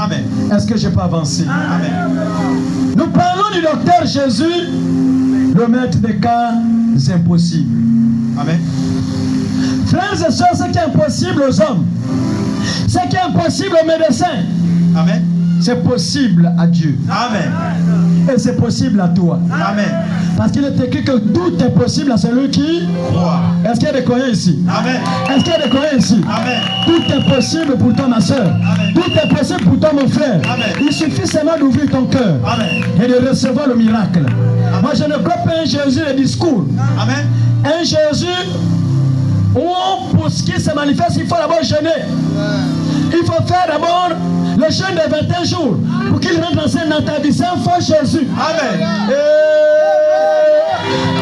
Amen. Est-ce que je peux avancer? Amen. Nous parlons du docteur Jésus, le maître des cas impossibles. Amen. Frères et sœurs, ce qui est impossible aux hommes, ce qui est impossible aux médecins, Amen. c'est possible à Dieu. Amen. Et c'est possible à toi. Amen. Parce qu'il est écrit que tout est possible à celui qui Crois. Est-ce qu'il y a des croyants ici? Amen. Est-ce qu'il y a des croyants ici? Amen. Tout est possible pour toi, ma soeur. Amen. Tout est possible pour toi, mon frère. Amen. Il suffit seulement d'ouvrir ton cœur Amen. et de recevoir le miracle. Moi, je ne crois pas un Jésus de discours. Amen. Un Jésus où, pour ce qui se manifeste, il faut d'abord jeûner. Il faut faire d'abord le jeûne de 21 jours pour qu'il rentre dans ta vie. C'est un faux Jésus. Amen.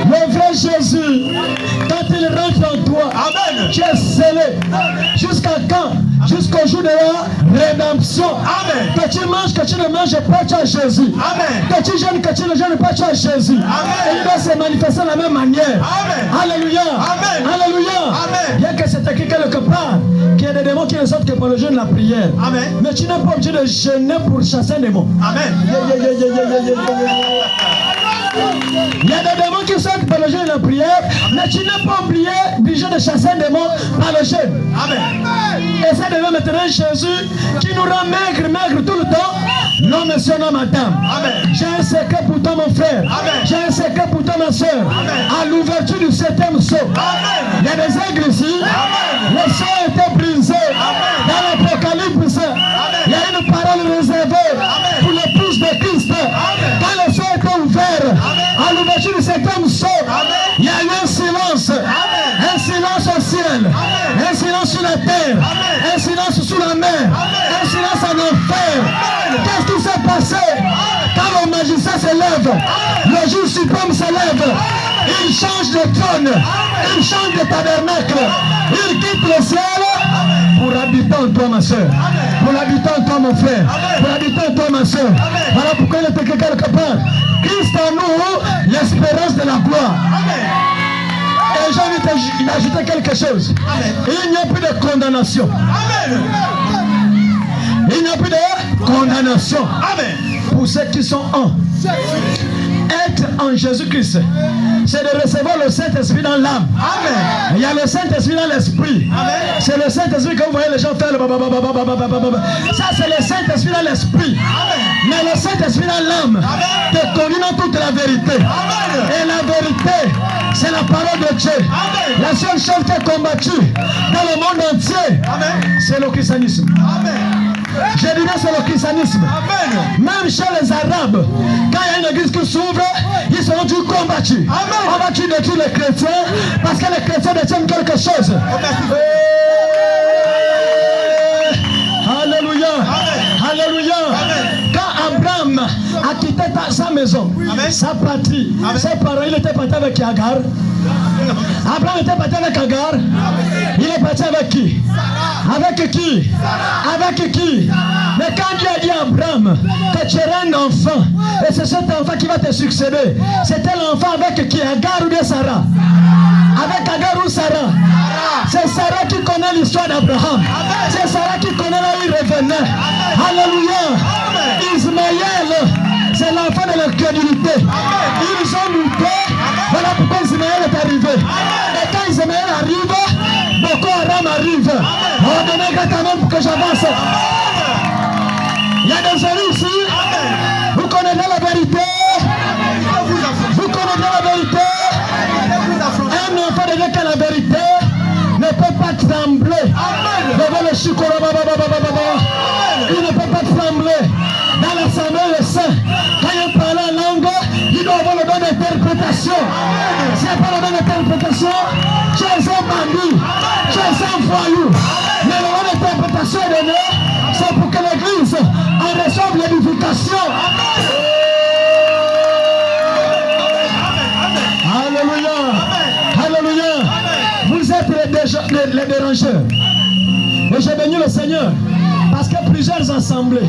Le vrai Jésus, quand il rentre en toi, Amen. tu es scellé. Jusqu'à quand? Jusqu'au jour de la rédemption. Amen. Que tu manges, que tu ne manges pas, tu as Jésus. Amen. Que tu jeûnes, que tu ne jeûnes pas, tu as Jésus. Amen. Et il doit se manifester de la même manière. Amen. Alléluia. Amen. Alléluia. Amen. Bien que c'est écrit quelque part qu'il y a des démons qui ne sortent que pour le jeûne et la prière. Amen. Mais tu n'es pas obligé de jeûner pour chasser un démon. Amen. Il y a des démons qui sortent par le jeûne et la prière, mais tu n'es pas obligé de chasser un démon par le jeûne. Amen. Et ça devient maintenant Jésus qui nous rend maigre tout le temps. Non, monsieur, non, madame. Amen. J'ai un secret pour toi, mon frère. Amen. J'ai un secret pour toi, ma soeur. Amen. À l'ouverture du 7e saut, Amen. il y a des aigles ici. Amen. Le saut a été brisé. Amen. Dans l'Apocalypse, il y a une parole réservée Amen. pour l'épouse de Christ. Amen. Quand le saut a été ouvert, Amen. à l'ouverture du 7e saut, Amen. il y a eu un silence. Amen. Un silence au ciel. Amen. Un silence sur la terre. Amen. Un silence sous la mer. Amen. Un silence en enfer. Amen. Qu'est-ce qui s'est passé? Quand le magicien se lève, le jour suprême se lève. Il change de trône. Il change de tabernacle. Il quitte le ciel pour habiter en toi, ma soeur. Pour habiter en toi, mon frère. Pour habiter en toi, ma soeur. Voilà pourquoi il était quelque part. Christ en nous, l'espérance de la gloire. Et j'ai envie d'ajouter quelque chose. Il n'y a plus de condamnation. Amen. Il n'y a plus de condamnation. Amen. Pour ceux qui sont en. Être en Jésus-Christ, c'est de recevoir le Saint-Esprit dans l'âme. Amen. Il y a le Saint-Esprit dans l'esprit. Amen. C'est le Saint-Esprit que vous voyez les gens faire le ça, c'est le Saint-Esprit dans l'esprit. Mais le Saint-Esprit dans l'âme te conduit dans toute la vérité. Amen. Et la vérité, c'est la parole de Dieu. Amen. La seule chose qui est combattue dans le monde entier, Amen. c'est le christianisme. Amen. Je dirais c'est le christianisme. Amen. Même chez les Arabes, quand il y a une église qui s'ouvre, ils seront tous combattus. Amen. On va tuer les chrétiens parce que les chrétiens détiennent quelque chose. Alléluia. Amen. Alléluia. Amen. Quand Abraham a quitté sa maison, Amen. sa patrie, Amen. ses parents, il était parti avec Agar. Abraham était parti avec Agar. Il est parti avec qui? Avec qui? Avec qui? Mais quand Dieu a dit à Abraham que tu auras un enfant, et c'est cet enfant qui va te succéder, c'était l'enfant avec qui? Agar ou bien Sarah? Avec Agar ou Sarah? C'est Sarah qui connaît l'histoire d'Abraham. C'est Sarah qui connaît là où il revenait. Alléluia. Ismaël, c'est l'enfant de l'incrédulité. Ils ont lutté. Voilà pourquoi Ismaël est arrivé. Et quand Ismaël arrive, Boko Haram arrive. On donne gratuitement pour que j'avance. Il y a des élus ici. Vous connaissez la vérité. Vous connaissez la vérité. Un enfant de Dieu qui a la vérité ne peut pas trembler devant le chikoro. Il ne peut pas trembler dans l'assemblée des saints. Quand il parle en langue, il doit avoir le don d'interprétation. S'il n'y a pas le don d'interprétation, tu es un bandit, tu es un voyou. Mais le don d'interprétation est donné, c'est pour que l'église en reçoive l'édification. Alléluia. Alléluia. Vous êtes les dérangeurs. Et j'ai béni le Seigneur. Parce que plusieurs assemblées,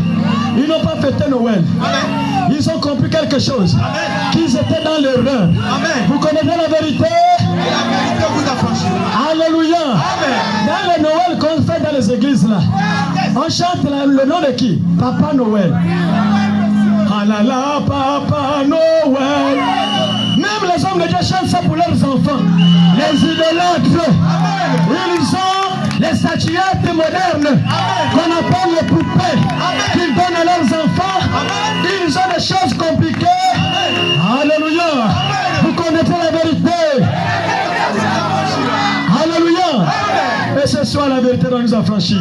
ils n'ont pas fêté Noël. Amen. Ils ont compris quelque chose. Amen. Qu'ils étaient dans l'erreur. Amen. Vous connaissez la vérité? Et la vérité vous affranchira. Alléluia. Amen. Dans le Noël qu'on fait dans les églises là. On chante le nom de qui? Papa Noël. Ah là là, Papa Noël. Même les hommes de Dieu chantent ça pour leurs enfants. Les idolâtres, ils ont les statuettes modernes qu'on appelle les poupées qu'ils donnent à leurs enfants. Ils ont des choses compliquées. Alléluia. Vous connaissez la vérité. Alléluia. Et ce soir, la vérité doit nous affranchir.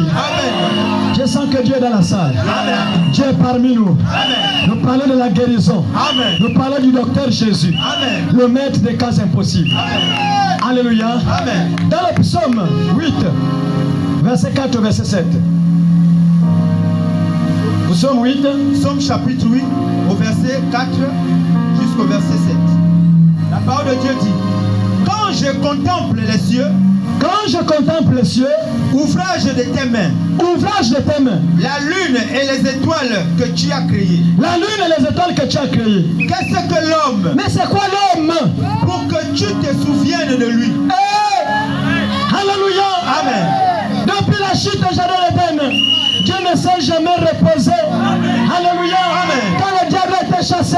Je sens que Dieu est dans la salle. Dieu est parmi nous. Nous parlons de la guérison. Nous parlons du docteur Jésus. Le maître des cas impossibles. Alléluia. Dans le psaume 8, verset 4 au verset 7. Psaume 8. Psaume chapitre 8, au verset 4 jusqu'au verset 7. La parole de Dieu dit: quand je contemple les cieux, quand je contemple les cieux, ouvrage de tes mains, ouvrage de tes mains, la lune et les étoiles que tu as créées, la lune et les étoiles que tu as créées, qu'est-ce que l'homme? Mais c'est quoi l'homme? Pour que tu te souviennes de lui. Hey! Alléluia. Amen. Depuis la chute de Jardin d'Éden, Dieu ne s'est jamais reposé. Alléluia. Amen. Quand le diable était chassé,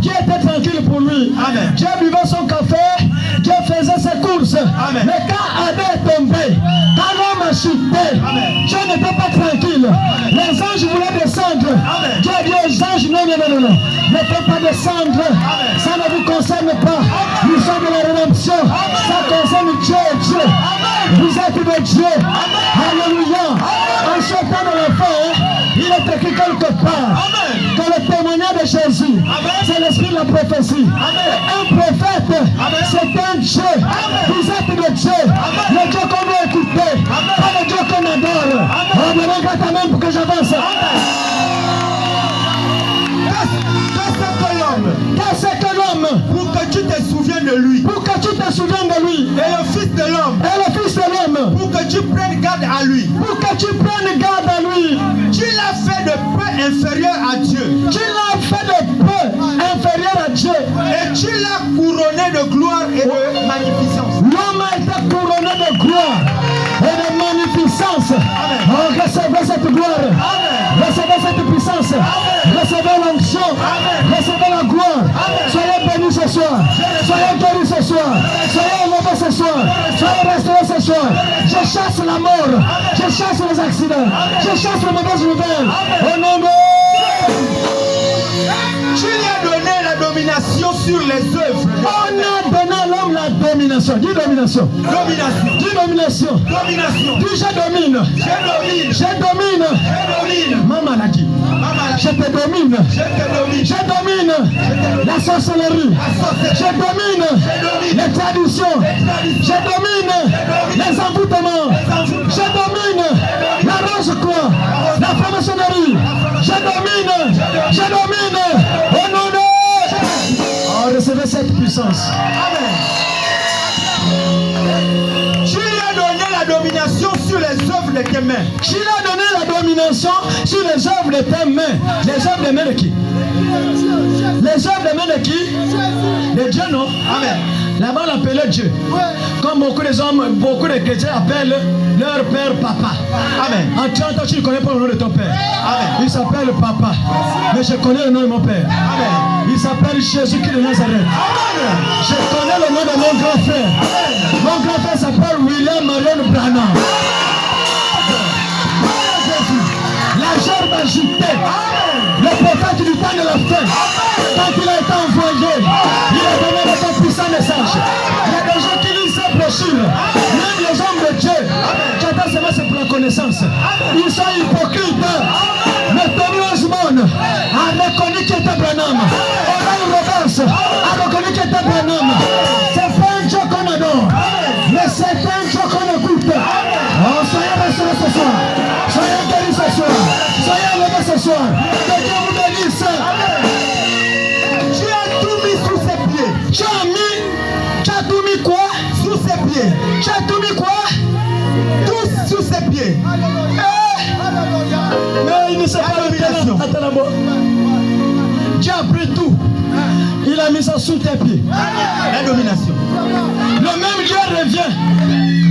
Dieu était tranquille pour lui. Amen. Dieu buvait son café, Dieu faisait ses courses. Amen. Mais quand Adam est tombé, quand l'homme a chuté, Amen. Dieu n'était pas tranquille. Amen. Les anges voulaient descendre. Amen. Dieu a dit aux anges: non, non, non, non, ne faites pas descendre. Amen. Ça ne vous concerne pas. Amen. Nous sommes de la rédemption. Amen. Ça concerne Dieu et Dieu. Amen. Vous êtes de Dieu. Amen. Alléluia. En chantant de l'enfant, il est écrit quelque part Amen. que le témoignage de Jésus, c'est l'esprit de la prophétie. Un prophète, c'est un Dieu. Vous êtes de Dieu. Le Dieu qu'on doit écouter, pas le Dieu qu'on adore. On me regarde quand même pour que j'avance. Qu'est-ce que l'homme? Pour que tu te souviennes de lui. Pour que tu te souviennes de lui. Et le Fils de l'homme. Et le Fils de l'homme. Pour que tu prennes garde à lui. Pour que tu prennes garde à lui. Tu l'as fait de peu inférieur à Dieu. Tu l'as fait de peu inférieur à Dieu. Et tu l'as couronné de gloire et de magnificence. L'homme a été couronné de gloire et de magnificence. Oh, recevez cette gloire. Recevez cette puissance. Recevez l'onction. Recevez la gloire. Soyez bénis ce soir. Soyez guéris ce soir. Soyez élevés ce soir. Soyez restaurés ce soir. Je chasse la mort. Je chasse les accidents. Je chasse les mauvaises nouvelles. Au nom de... Tu lui as donné la domination sur les œuvres. On a donné à l'homme la domination. Dis domination. Domination. Dis domination. Domination. Dis je domine. Je domine. Je domine. Je domine. Maman l'a dit. Je te domine. Je te domine. Je domine la sorcellerie. Je domine les traditions. Je domine les envoûtements. Je domine la rose-croix, la franc-maçonnerie. Je domine. Je domine. Au nom de... Oh, recevez cette puissance. Amen. Tu lui as donné la domination sur les œuvres de tes mains. Tu lui as donné la domination sur les œuvres de tes mains. Les œuvres des mains de qui? Les œuvres des mains de qui? De Dieu, non? Amen. Là-bas, on l'appelait Dieu. Comme beaucoup des hommes, beaucoup de chrétiens appellent leur père papa. Amen. En 30 ans, tu ne connais pas le nom de ton père. Amen. Il s'appelle papa. Mais je connais le nom de mon père. Amen. Il s'appelle Jésus-Christ de Nazareth. Amen. Je connais le nom de mon grand frère. Mon grand frère s'appelle William Marion Branham. La gerbe agitée. Le prophète du temps de la fin. Quand il a été envoyé, il a donné de puissants messages. Il y a des gens qui lisent ces brochures. Même les hommes de Dieu, qui attendent seulement c'est pour la connaissance. Ils sont hypocrites. Mais Tony Osmond a reconnu qui était Branham. Oral Roberts a reconnu qui était Branham. C'est pas un Dieu qu'on adore, mais c'est un Dieu qu'on écoute. Oh, soyez restaurés ce soir. Soyez guéris ce soir. Soyez élevés ce soir. Que Dieu vous bénisse. Tu as tout mis sous ses pieds. Tu as tout mis quoi? Sous ses pieds. Tu as tout mis quoi? Tout sous ses pieds. Mais il ne sait pas le talent. Attends d'abord. Dieu a pris tout. Il a mis ça sous tes pieds. La domination. Le même Dieu revient.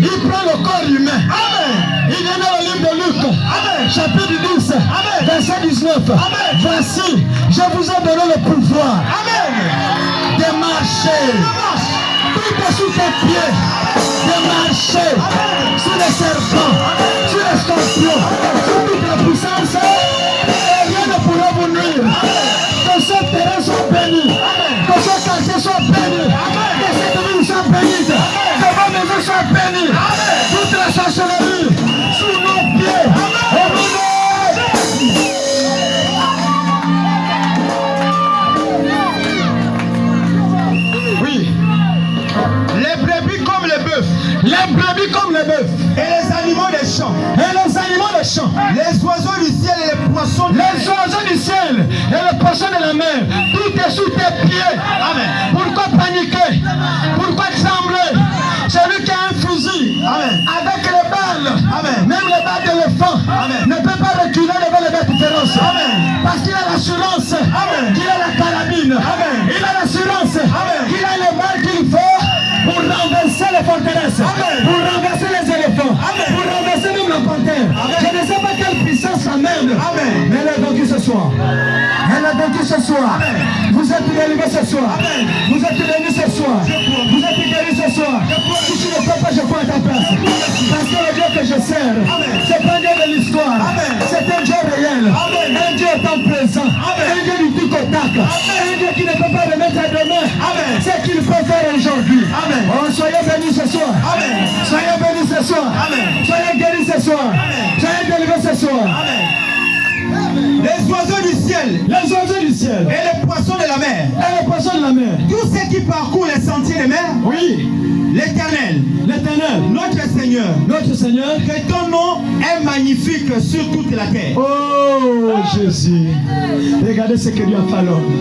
Il prend le corps humain. Amen. Il vient dans le livre de Luc, Amen. chapitre 10, Amen. verset 19. Amen. Voici, je vous ai donné le pouvoir Amen. de marcher. Tout est sous tes pieds. De marcher sur les serpents, sur les scorpions, sur toute la puissance. Et rien ne pourra vous nuire. Que ce terrain soit béni. Que ce quartier soit béni. Que cette ville soit bénie. Que vos maisons soient bénies. Toute la sorcellerie sous nos pieds. Au nom de oui. Les brebis comme les bœufs. Les brebis comme les bœufs. Et les animaux des champs. Et les animaux des champs. Les oiseaux du ciel et les poissons de la Les mer. oiseaux du ciel et les poissons de la mer. Tout est sous tes pieds. Amen. Pourquoi paniquer? Pourquoi trembler? Celui qui a un fusil Amen. avec les balles, Amen. même les balles d'éléphant, Amen. ne peut pas reculer devant les bêtes féroces. Amen. Parce qu'il a l'assurance Amen. qu'il a la carabine. Amen. Il a l'assurance Amen. qu'il a les balles qu'il faut pour renverser les forteresses, Amen. pour renverser les éléphants, Amen. pour renverser même la panthère. Amen. Je ne sais pas quelle puissance amène, Amen. mais elle est vaincue ce soir. Elle est vaincue ce soir. Amen. Vous êtes délivrés ce soir. Amen. Vous êtes bénis ce soir. Vous êtes guéris ce soir. Si tu ne peux pas, je prends ta place. Parce que le Dieu que je sers, Amen. c'est pas un Dieu de l'histoire. Amen. C'est un Dieu réel. Amen. Un Dieu étant présent. Amen. Un Dieu du tout au tac. Un Dieu qui ne peut pas remettre à demain. Amen. Ce qu'il peut faire aujourd'hui. Amen. Oh, soyez bénis ce soir. Amen. Soyez bénis ce soir. Amen. Soyez guéris ce soir. Amen. Soyez délivrés ce soir. Amen. Les oiseaux du ciel Les oiseaux du ciel et les poissons de la mer. et les poissons de la mer. Tous ceux qui parcourent les sentiers des mers. Oui, L'Éternel, l'Éternel, notre Seigneur, notre Seigneur. que ton nom est magnifique sur toute la terre. Oh Jésus, regardez ce que Dieu a fait à l'homme.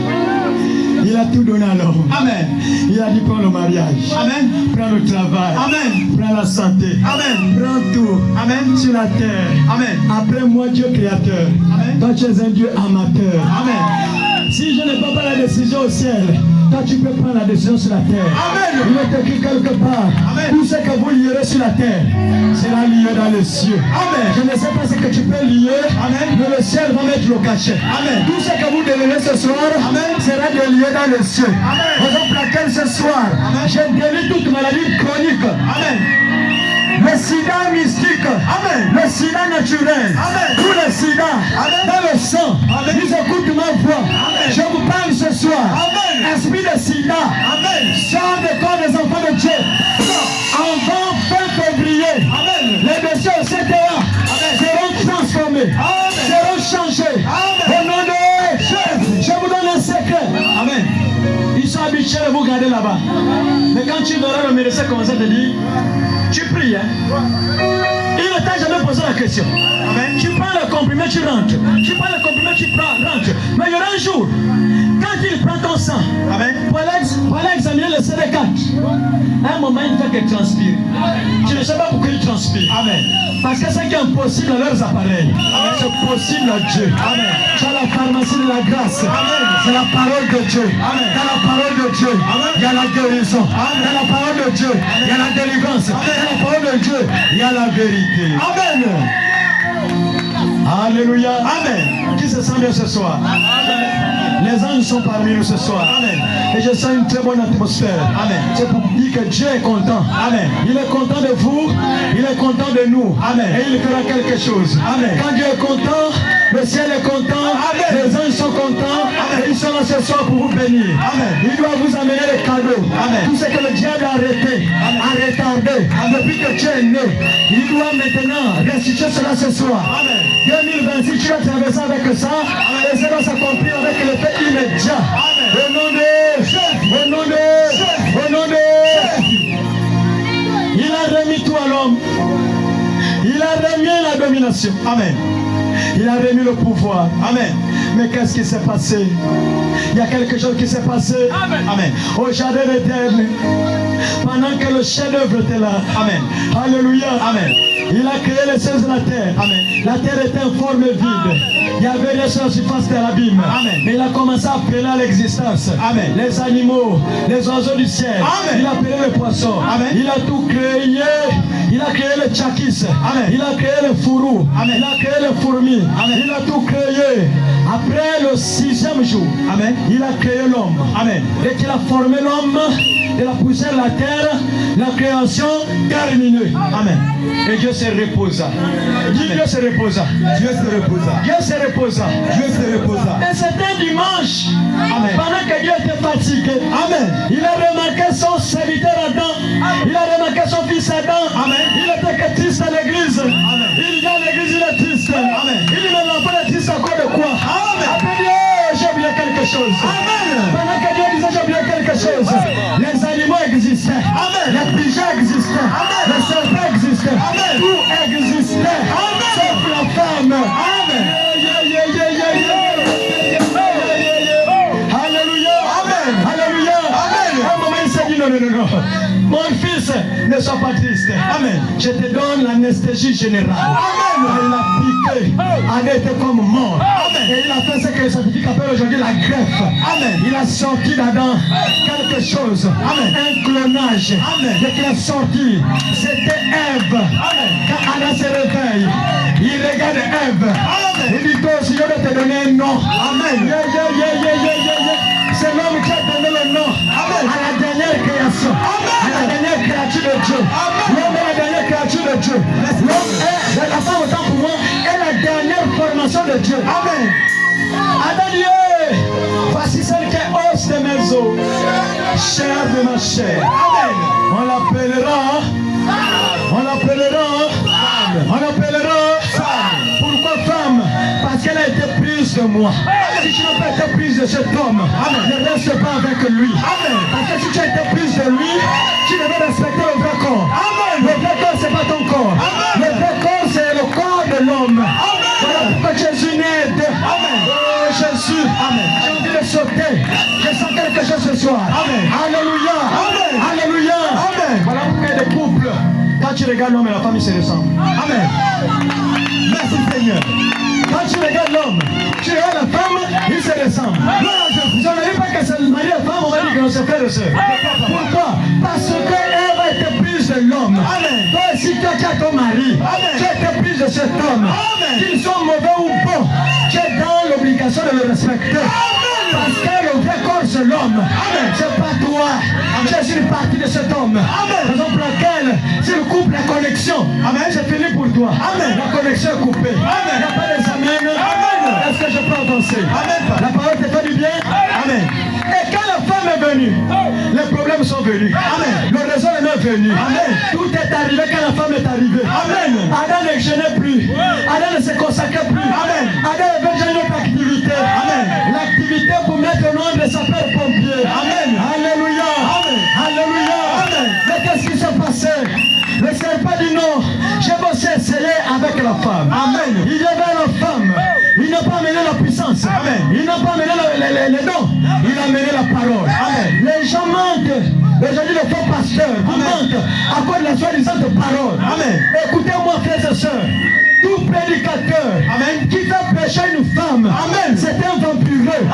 Il a tout donné à l'homme. Amen. Il a dit prends le mariage, Amen. prends le travail, Amen. prends la santé, Amen. prends tout Amen. sur la terre. Amen. Après moi, Dieu créateur, Amen. toi tu es un Dieu amateur. Amen. Si je ne prends pas la décision au ciel, toi tu peux prendre la décision sur la terre. Amen. Il est écrit quelque part. Amen. Tout ce que vous lierez sur la terre sera lié dans les cieux. Amen. Je ne sais pas ce que tu peux lier, Amen. mais le ciel va mettre le cachet. Amen. Tout ce que vous délirez ce soir Amen. sera délié dans les cieux. Amen. Raison pour laquelle ce soir, Amen. je délie toute maladie chronique. Amen. Le sida mystique, Amen. le sida naturel, Amen. tout le sida Amen. dans le sang, Amen. ils écoutent ma voix. Amen. Je vous parle ce soir. Amen. Esprit de sida, Amen. sort des corps des enfants de Dieu. Avant fin février, Amen. les dossiers au CTA seront transformés, Amen. seront changés. Amen. Au nom de Jésus, je vous donne un secret. Amen. Ils sont habitués à vous garder là-bas. Mais quand tu verras le médecin commencer à te dire, tu pries, hein? Il ne t'a jamais posé la question. Amen. Tu prends le comprimé, tu rentres. Tu prends le comprimé, tu rentres. Mais il y aura un jour, quand il prend ton sang, Amen. pour aller examiner le CD4, à un moment, il fait qu'il transpire. Tu ne sais pas pourquoi il transpire. Amen. Parce que c'est impossible à leurs appareils. C'est possible à Dieu. Amen. Tu as la pharmacie de la grâce. Amen. C'est la parole de Dieu. Amen. Dans la parole de Dieu, Amen. il y a la guérison. Amen. Dans la parole de Dieu, il y a la délivrance. Dans la parole de Dieu, il y a la vérité. Amen. Alléluia. Amen. Qui se sent bien ce soir? Les anges sont parmi nous ce soir. Amen. Et je sens une très bonne atmosphère. Amen. C'est pour dire que Dieu est content. Amen. Il est content de vous. Il est content de nous. Amen. Et il fera quelque chose. Amen. Quand Dieu est content, le ciel est content. Amen. Les anges sont contents. Amen. Et ils sont là ce soir pour vous bénir. Amen. Il doit vous amener les cadeaux. Amen. Tout ce que le diable a arrêté, a retardé, depuis que tu es né, il doit maintenant restituer cela ce soir. Amen. 2026, tu vas traverser avec ça. Et ça va s'accomplir avec l'effet immédiat. Amen. Au nom de Jésus. Au nom de Jésus. Au nom de Jésus. Il a remis tout à l'homme. Il a remis la domination. Amen. Il a remis le pouvoir. Amen. Mais qu'est-ce qui s'est passé? Il y a quelque chose qui s'est passé. Amen. Amen. Au jardin d'Éden, pendant que le chef-d'œuvre était là. Amen. Alléluia. Amen. Il a créé les cieux et la terre. Amen. La terre était en forme vide. Il y avait rien sur la surface de l'abîme. Amen. Mais il a commencé à appeler à l'existence. Amen. Les animaux, les oiseaux du ciel. Amen. Il a appelé les poissons. Amen. Il a tout créé. Il a créé le tchakis. Amen. Il a créé le fourreau. Amen. Il a créé les fourmis. Amen. Il a tout créé. Après le 6e jour, Amen. il a créé l'homme. Amen. Dès qu'il a formé l'homme de la poussière de la terre, la création terminée. Amen. Et Dieu se reposa. Dis Dieu se reposa. Dieu se reposa. Dieu se reposa. Dieu se reposa. Et c'était un dimanche. Amen. Pendant que Dieu était fatigué. Amen. Il a remarqué son serviteur Adam. Il a remarqué son fils Adam. Amen. Il était que triste à l'église. Amen. Il vient à l'église, il est triste. Amen. Il dit, mais l'enfant est triste à cause de quoi? Amen. Après Dieu, j'ai oublié quelque chose. Amen. Pendant que Dieu disait, j'ai oublié quelque chose. Les animaux existaient. Amen. Les pigeons existaient. Amen. Les serpents existaient. Amen. Tout existait. Amen. Sauf la femme. Amen. Alléluia. Amen. Alléluia. Amen. Un moment, il s'est dit non, non, non, non. Mon fils, ne sois pas triste. Amen. Je te donne l'anesthésie générale. Amen. Il a piqué. Adam était comme mort. Amen. Et il a fait ce que les scientifiques appellent aujourd'hui la greffe. Amen. Il a sorti d'Adam quelque chose. Amen. Un clonage. Amen. Dès qu'il a sorti, c'était Ève. Amen. Quand Adam se réveille, il regarde Ève. Amen. Il dit, toi aussi, je vais te donner un nom. Amen. C'est l'homme qui a donné le nom Amen. à la dernière création, Amen. à la dernière créature de Dieu. Amen. L'homme est la dernière créature de Dieu. L'homme est, la femme autant pour moi, est la dernière formation de Dieu. Amen. Adam dit, hey, voici celle qui est os de mes os, chair de ma chair. Amen. On l'appellera, on l'appellera, on l'appellera femme. Pourquoi femme? Parce qu'elle a été prise de moi. Si tu n'as pas été prise de cet homme, ne reste pas avec lui. Amen. Parce que si tu as été prise de lui, tu devais respecter le vrai corps. Amen. Le vrai corps, c'est pas ton corps. Amen. Le vrai corps, c'est le corps de l'homme. Amen. Voilà pourquoi Jésus naît. Amen. Oh Jésus. Amen. J'ai envie de sauter. Je sens quelque chose ce soir. Amen. Alléluia. Amen. Alléluia. Amen. Voilà pourquoi il y a des couples. Quand tu regardes l'homme et la femme, ils se ressemblent. Amen. Merci Seigneur. Quand tu regardes l'homme, tu regardes la femme, ils se ressemblent. Vous n'avez pas que c'est le mari et la femme, on va dire que c'est frère et soeur. Pourquoi? Parce que Ève a été prise de l'homme. Amen. Toi aussi, toi qui as ton mari, Amen. tu as été prise de cet homme. Amen. Qu'ils sont mauvais ou bons, tu es dans l'obligation de le respecter. Parce que le vrai corps, c'est l'homme. C'est pas toi. Tu es une partie de cet homme. Raison pour laquelle, si le couple la connexion, c'est fini pour toi. La connexion est coupée. Il n'y a pas de amen. Est-ce que je peux avancer? La parole te fait du bien. Amen. Et quand la femme est venue, les problèmes sont venus. Le raisonnement est venu. Tout est arrivé quand la femme est arrivée. Adam ne gênait plus. Adam ne se consacrait plus. Adam avait déjà une autre activité. L'activité pour mettre au nom de sapeurs-pompiers. Alléluia. Alléluia. Mais qu'est-ce qui s'est passé? Le serpent dit non. J'ai bossé essayer avec la femme. Il y avait la femme. Il n'a pas amené la puissance. Il n'a pas amené les dons. Il a amené la parole. Les gens mentent. Aujourd'hui, le faux pasteur vous mentent à cause de la soi-disant parole. Écoutez-moi, frères et sœurs. Tout prédicateur qui fait pécher une femme, c'est un vampireux.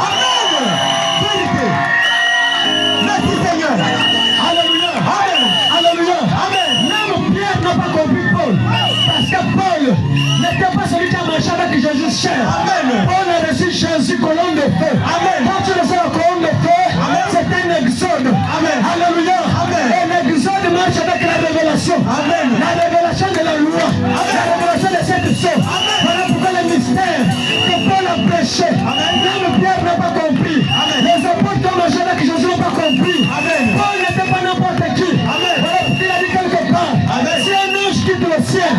Vérité. Merci Seigneur. Alléluia. Alléluia. Même Pierre n'a pas compris Paul. Parce que Paul n'était pas celui qui a marché avec Jésus cher. Paul a reçu Jésus colonne de feu. Quand tu reçois la colonne de feu, c'est un exode. Alléluia. Et l'exode marche avec la révélation. La révélation de la loi. La révélation de cette chose. Voilà pourquoi le mystère que Paul a prêché, même Pierre n'a pas compris. Les apôtres qui ont marché avec Jésus n'ont pas compris. Paul n'était pas n'importe qui. Voilà pourquoi il a dit quelque part. Si un ange quitte le ciel.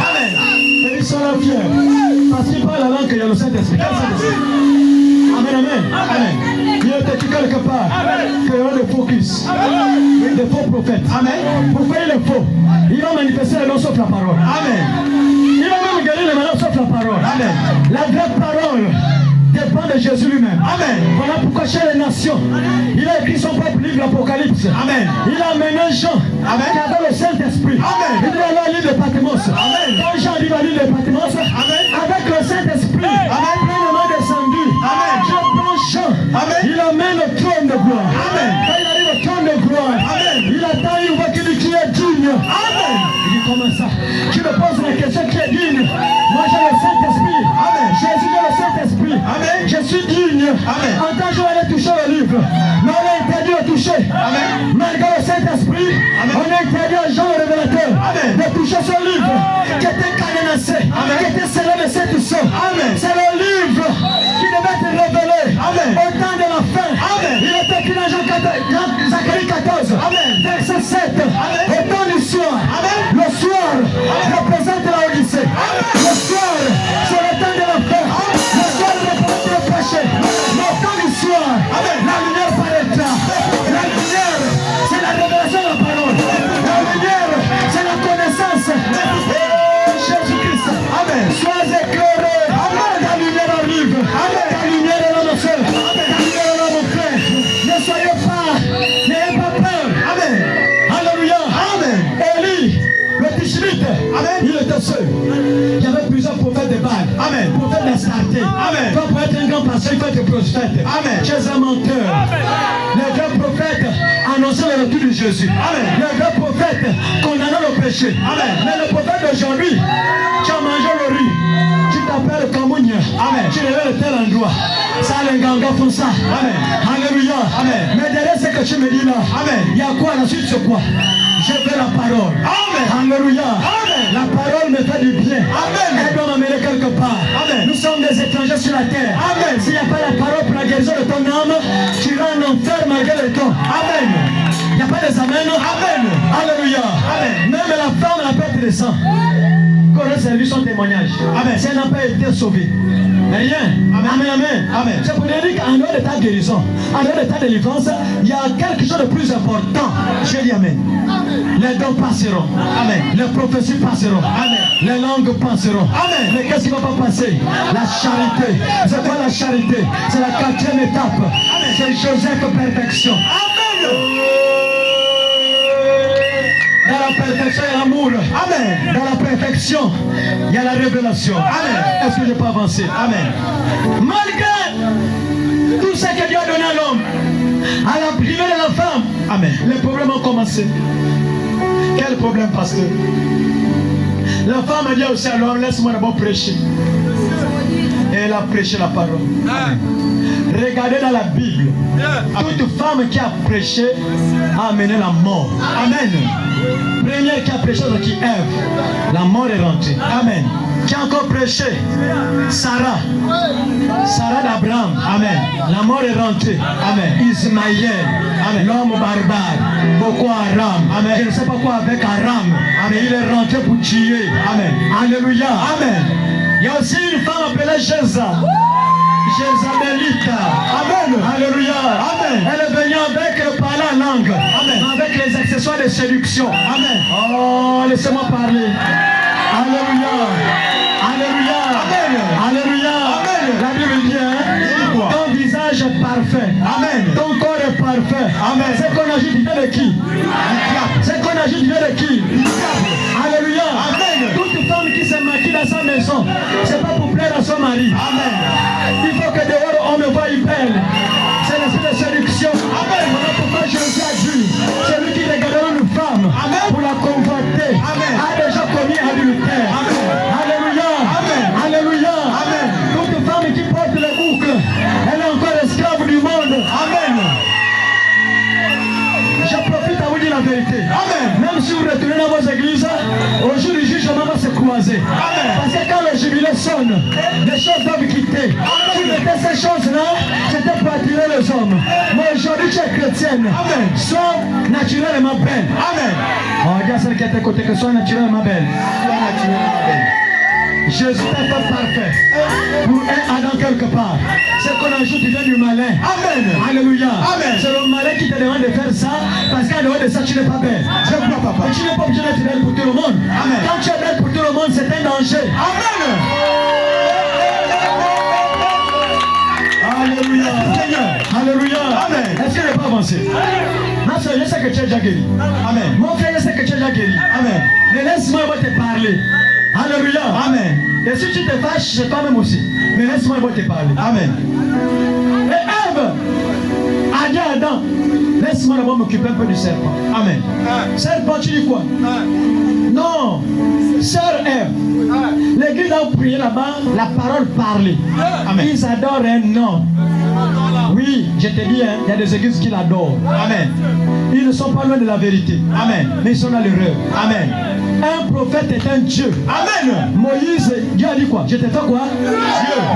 Amen. Et ils sont là fiers. Parce qu'ils parlent la langue qu'il y a le Saint-Esprit. Quel Saint-Esprit? Amen, amen. Amen. Il y a quelque part qu'il y aura le focus. Des faux prophètes. Amen. Pourquoi il est faux? Il va manifester le nom sauf la parole. Amen. Il va même gagner le nom sauf la parole. Amen. La vraie parole dépend de Jésus lui-même. Amen. Voilà pourquoi chez les nations, il a écrit son propre livre, l'Apocalypse. Amen. Il a amené Jean qui avait le Saint-Esprit. Amen. Il doit aller à l'île de Patmos. Amen. Quand Jean arrive à l'île de Patmos, avec le Saint-Esprit, pleinement descendu, Dieu prend Jean. Il amène le trône de gloire. Amen. Quand il arrive au trône de gloire, il attend, il voit qu'il dit qui est digne. Amen. Il dit comment ça? Tu me poses la question qui est digne. Moi j'ai le Saint-Esprit. Amen. Jésus a le Saint-Esprit. Amen. Je suis digne. Amen. En tant que je vais aller toucher le livre, mais on est interdit de toucher. Amen. Malgré le Saint-Esprit, on est interdit à Jean le révélateur de toucher ce livre qui était cadenassé, qui était scellé de cette sang. C'est le livre qui devait être révélé au temps de la fin. Il était écrit dans Zacharie 14, verset 7. Au temps du soir, le soir représente la Odyssée. Le soir, c'est le temps de la fin. Le soir représente le péché. Mais au temps du soir, la lumière paraîtra. La lumière, c'est la révélation de la parole. La lumière, c'est la connaissance. Jésus-Christ. Amen. Sois éclairé. La lumière arrive. La lumière est là, mon frère. La lumière est là, mon frère. Ne soyez pas, n'ayez pas peur. Amen. Alléluia. Amen. Élie, le Tishbite, il était seul. Il y avait plusieurs prophètes de Baal. Amen. Prophètes d'Astarté. Amen. Toi, pour être un grand pasteur, il faut être prophète. Amen. Tu es un menteur. Les vrais prophètes annonçaient le retour de Jésus. Amen. Les vrais prophètes condamnaient le péché. Amen. Mais le prophète d'aujourd'hui, tu as mangé le riz. Tu t'appelles Kamounia. Amen. Tu révèles tel endroit. Ça, les gangas font ça. Amen. Alléluia. Amen. Mais derrière ce que tu me dis là, Amen. Il y a quoi? La suite c'est quoi? Je veux la parole. Amen. Alléluia. Amen. La parole me fait du bien. Amen. Elle doit m'amener quelque part. Amen. Nous sommes des étrangers sur la terre. Amen. S'il n'y a pas la parole pour la guérison de ton âme, tu iras en enfer malgré le temps. Amen. Il n'y a pas des amens. Amen. Alléluia. Amen. Même la femme n'a pas été de sang. Qu'on a servi son témoignage. Amen. Si elle n'a pas été sauvée. Rien. Amen. Amen. Amen. Amen. C'est pour dire qu'en dehors de ta guérison, en dehors de ta délivrance, il y a quelque chose de plus important. Je dis Amen. Les dons passeront. Amen. Les prophéties passeront. Amen. Les langues passeront. Amen. Mais qu'est-ce qui ne va pas passer? La charité. C'est quoi la charité? C'est la 4e étape. Amen. C'est Joseph perfection. Amen. Dans la perfection, il y a l'amour. Amen. Dans la perfection, il y a la révélation. Amen. Est-ce que je peux avancer? Amen. Malgré tout ce que Dieu a donné à l'homme, à la privée de la femme, Amen. Les problèmes ont commencé. Quel problème, pasteur? La femme a dit aussi à l'homme, laisse-moi d'abord prêcher. Et elle a prêché la parole. Amen. Regardez dans la Bible, toute femme qui a prêché a amené la mort. Amen. Première qui a prêché, c'est qui? Ève. La mort est rentrée. Amen. Qui a encore prêché? Sarah. Sarah d'Abraham. Amen. La mort est rentrée. Amen. Ismaël. Amen. L'homme barbare. Boko Haram. Amen. Je ne sais pas quoi avec Haram. Amen. Il est rentré pour tuer. Amen. Alléluia. Amen. Il y a aussi une femme appelée Jézabel. Jézabelite. Amen. Alléluia. Amen. Elle est venue avec parler en langue. Amen. Avec les accessoires de séduction. Amen. Oh, laissez-moi parler. Alléluia. Alléluia. Amen. Alléluia. Amen. La Bible dit, hein? Ton visage est parfait. Amen. Ton corps est parfait. Amen. C'est qu'on agit vient de qui? C'est qu'on agit vient de qui? Alléluia. Amen. Toute femme qui se maquille dans sa maison, c'est pas pour plaire à son mari. Amen. Il faut que dehors on me voie belle. C'est l'esprit de séduction. Amen. Voilà pourquoi Jésus a dit, celui qui regardera une femme pour la convoiter a déjà commis adultère. Alléluia. Amen. Alléluia. Amen. Toute femme qui porte les boucles, elle est encore esclave du monde. Amen. Je profite à vous dire la vérité. Amen. Même si vous retournez dans vos églises, au jour du jugement va se croiser. Amen. Parce que quand le jubilé personne, les choses doivent quitter. Tu mettais ces choses-là, c'était pour attirer les hommes. Mais aujourd'hui, tu es chrétienne. Sois naturellement belle. Amen. Oh, regarde celle qui est à tes côtés, que sois naturellement belle. Sois naturellement belle. Jésus n'est pas parfait pour un Adam quelque part. Ce qu'on ajoute, il vient du malin. Amen. Alléluia. Amen. C'est le malin qui te demande de faire ça parce qu'en dehors de ça, tu n'es pas belle. Je crois, papa. Et tu n'es pas obligé d'être belle pour tout le monde. Amen. Quand tu es belle pour tout le monde, c'est un danger. Amen. Alléluia. Seigneur. Alléluia. Amen. Est-ce que je n'ai pas avancé? Ma soeur, je sais que tu es déjà guéri. Amen. Mon frère, je sais que tu es déjà guéri. Amen. Mais laisse-moi te parler. Alléluia. Amen. Et si tu te fâches, c'est toi-même aussi. Mais laisse-moi te parler. Amen. Et Ève a dit à Adam, laisse-moi d'abord m'occuper un peu du serpent. Amen. Serpent, tu dis quoi? Non. Sœur Ève, l'église a prié là-bas, la parole parlait. Amen. Ils adorent un homme. Oui, je te dis, hein, il y a des églises qui l'adorent. Amen. Ils ne sont pas loin de la vérité. Amen. Mais ils sont dans l'erreur. Amen. Un prophète est un Dieu. Amen. Moïse, Dieu a dit quoi? Je te fais quoi? Dieu.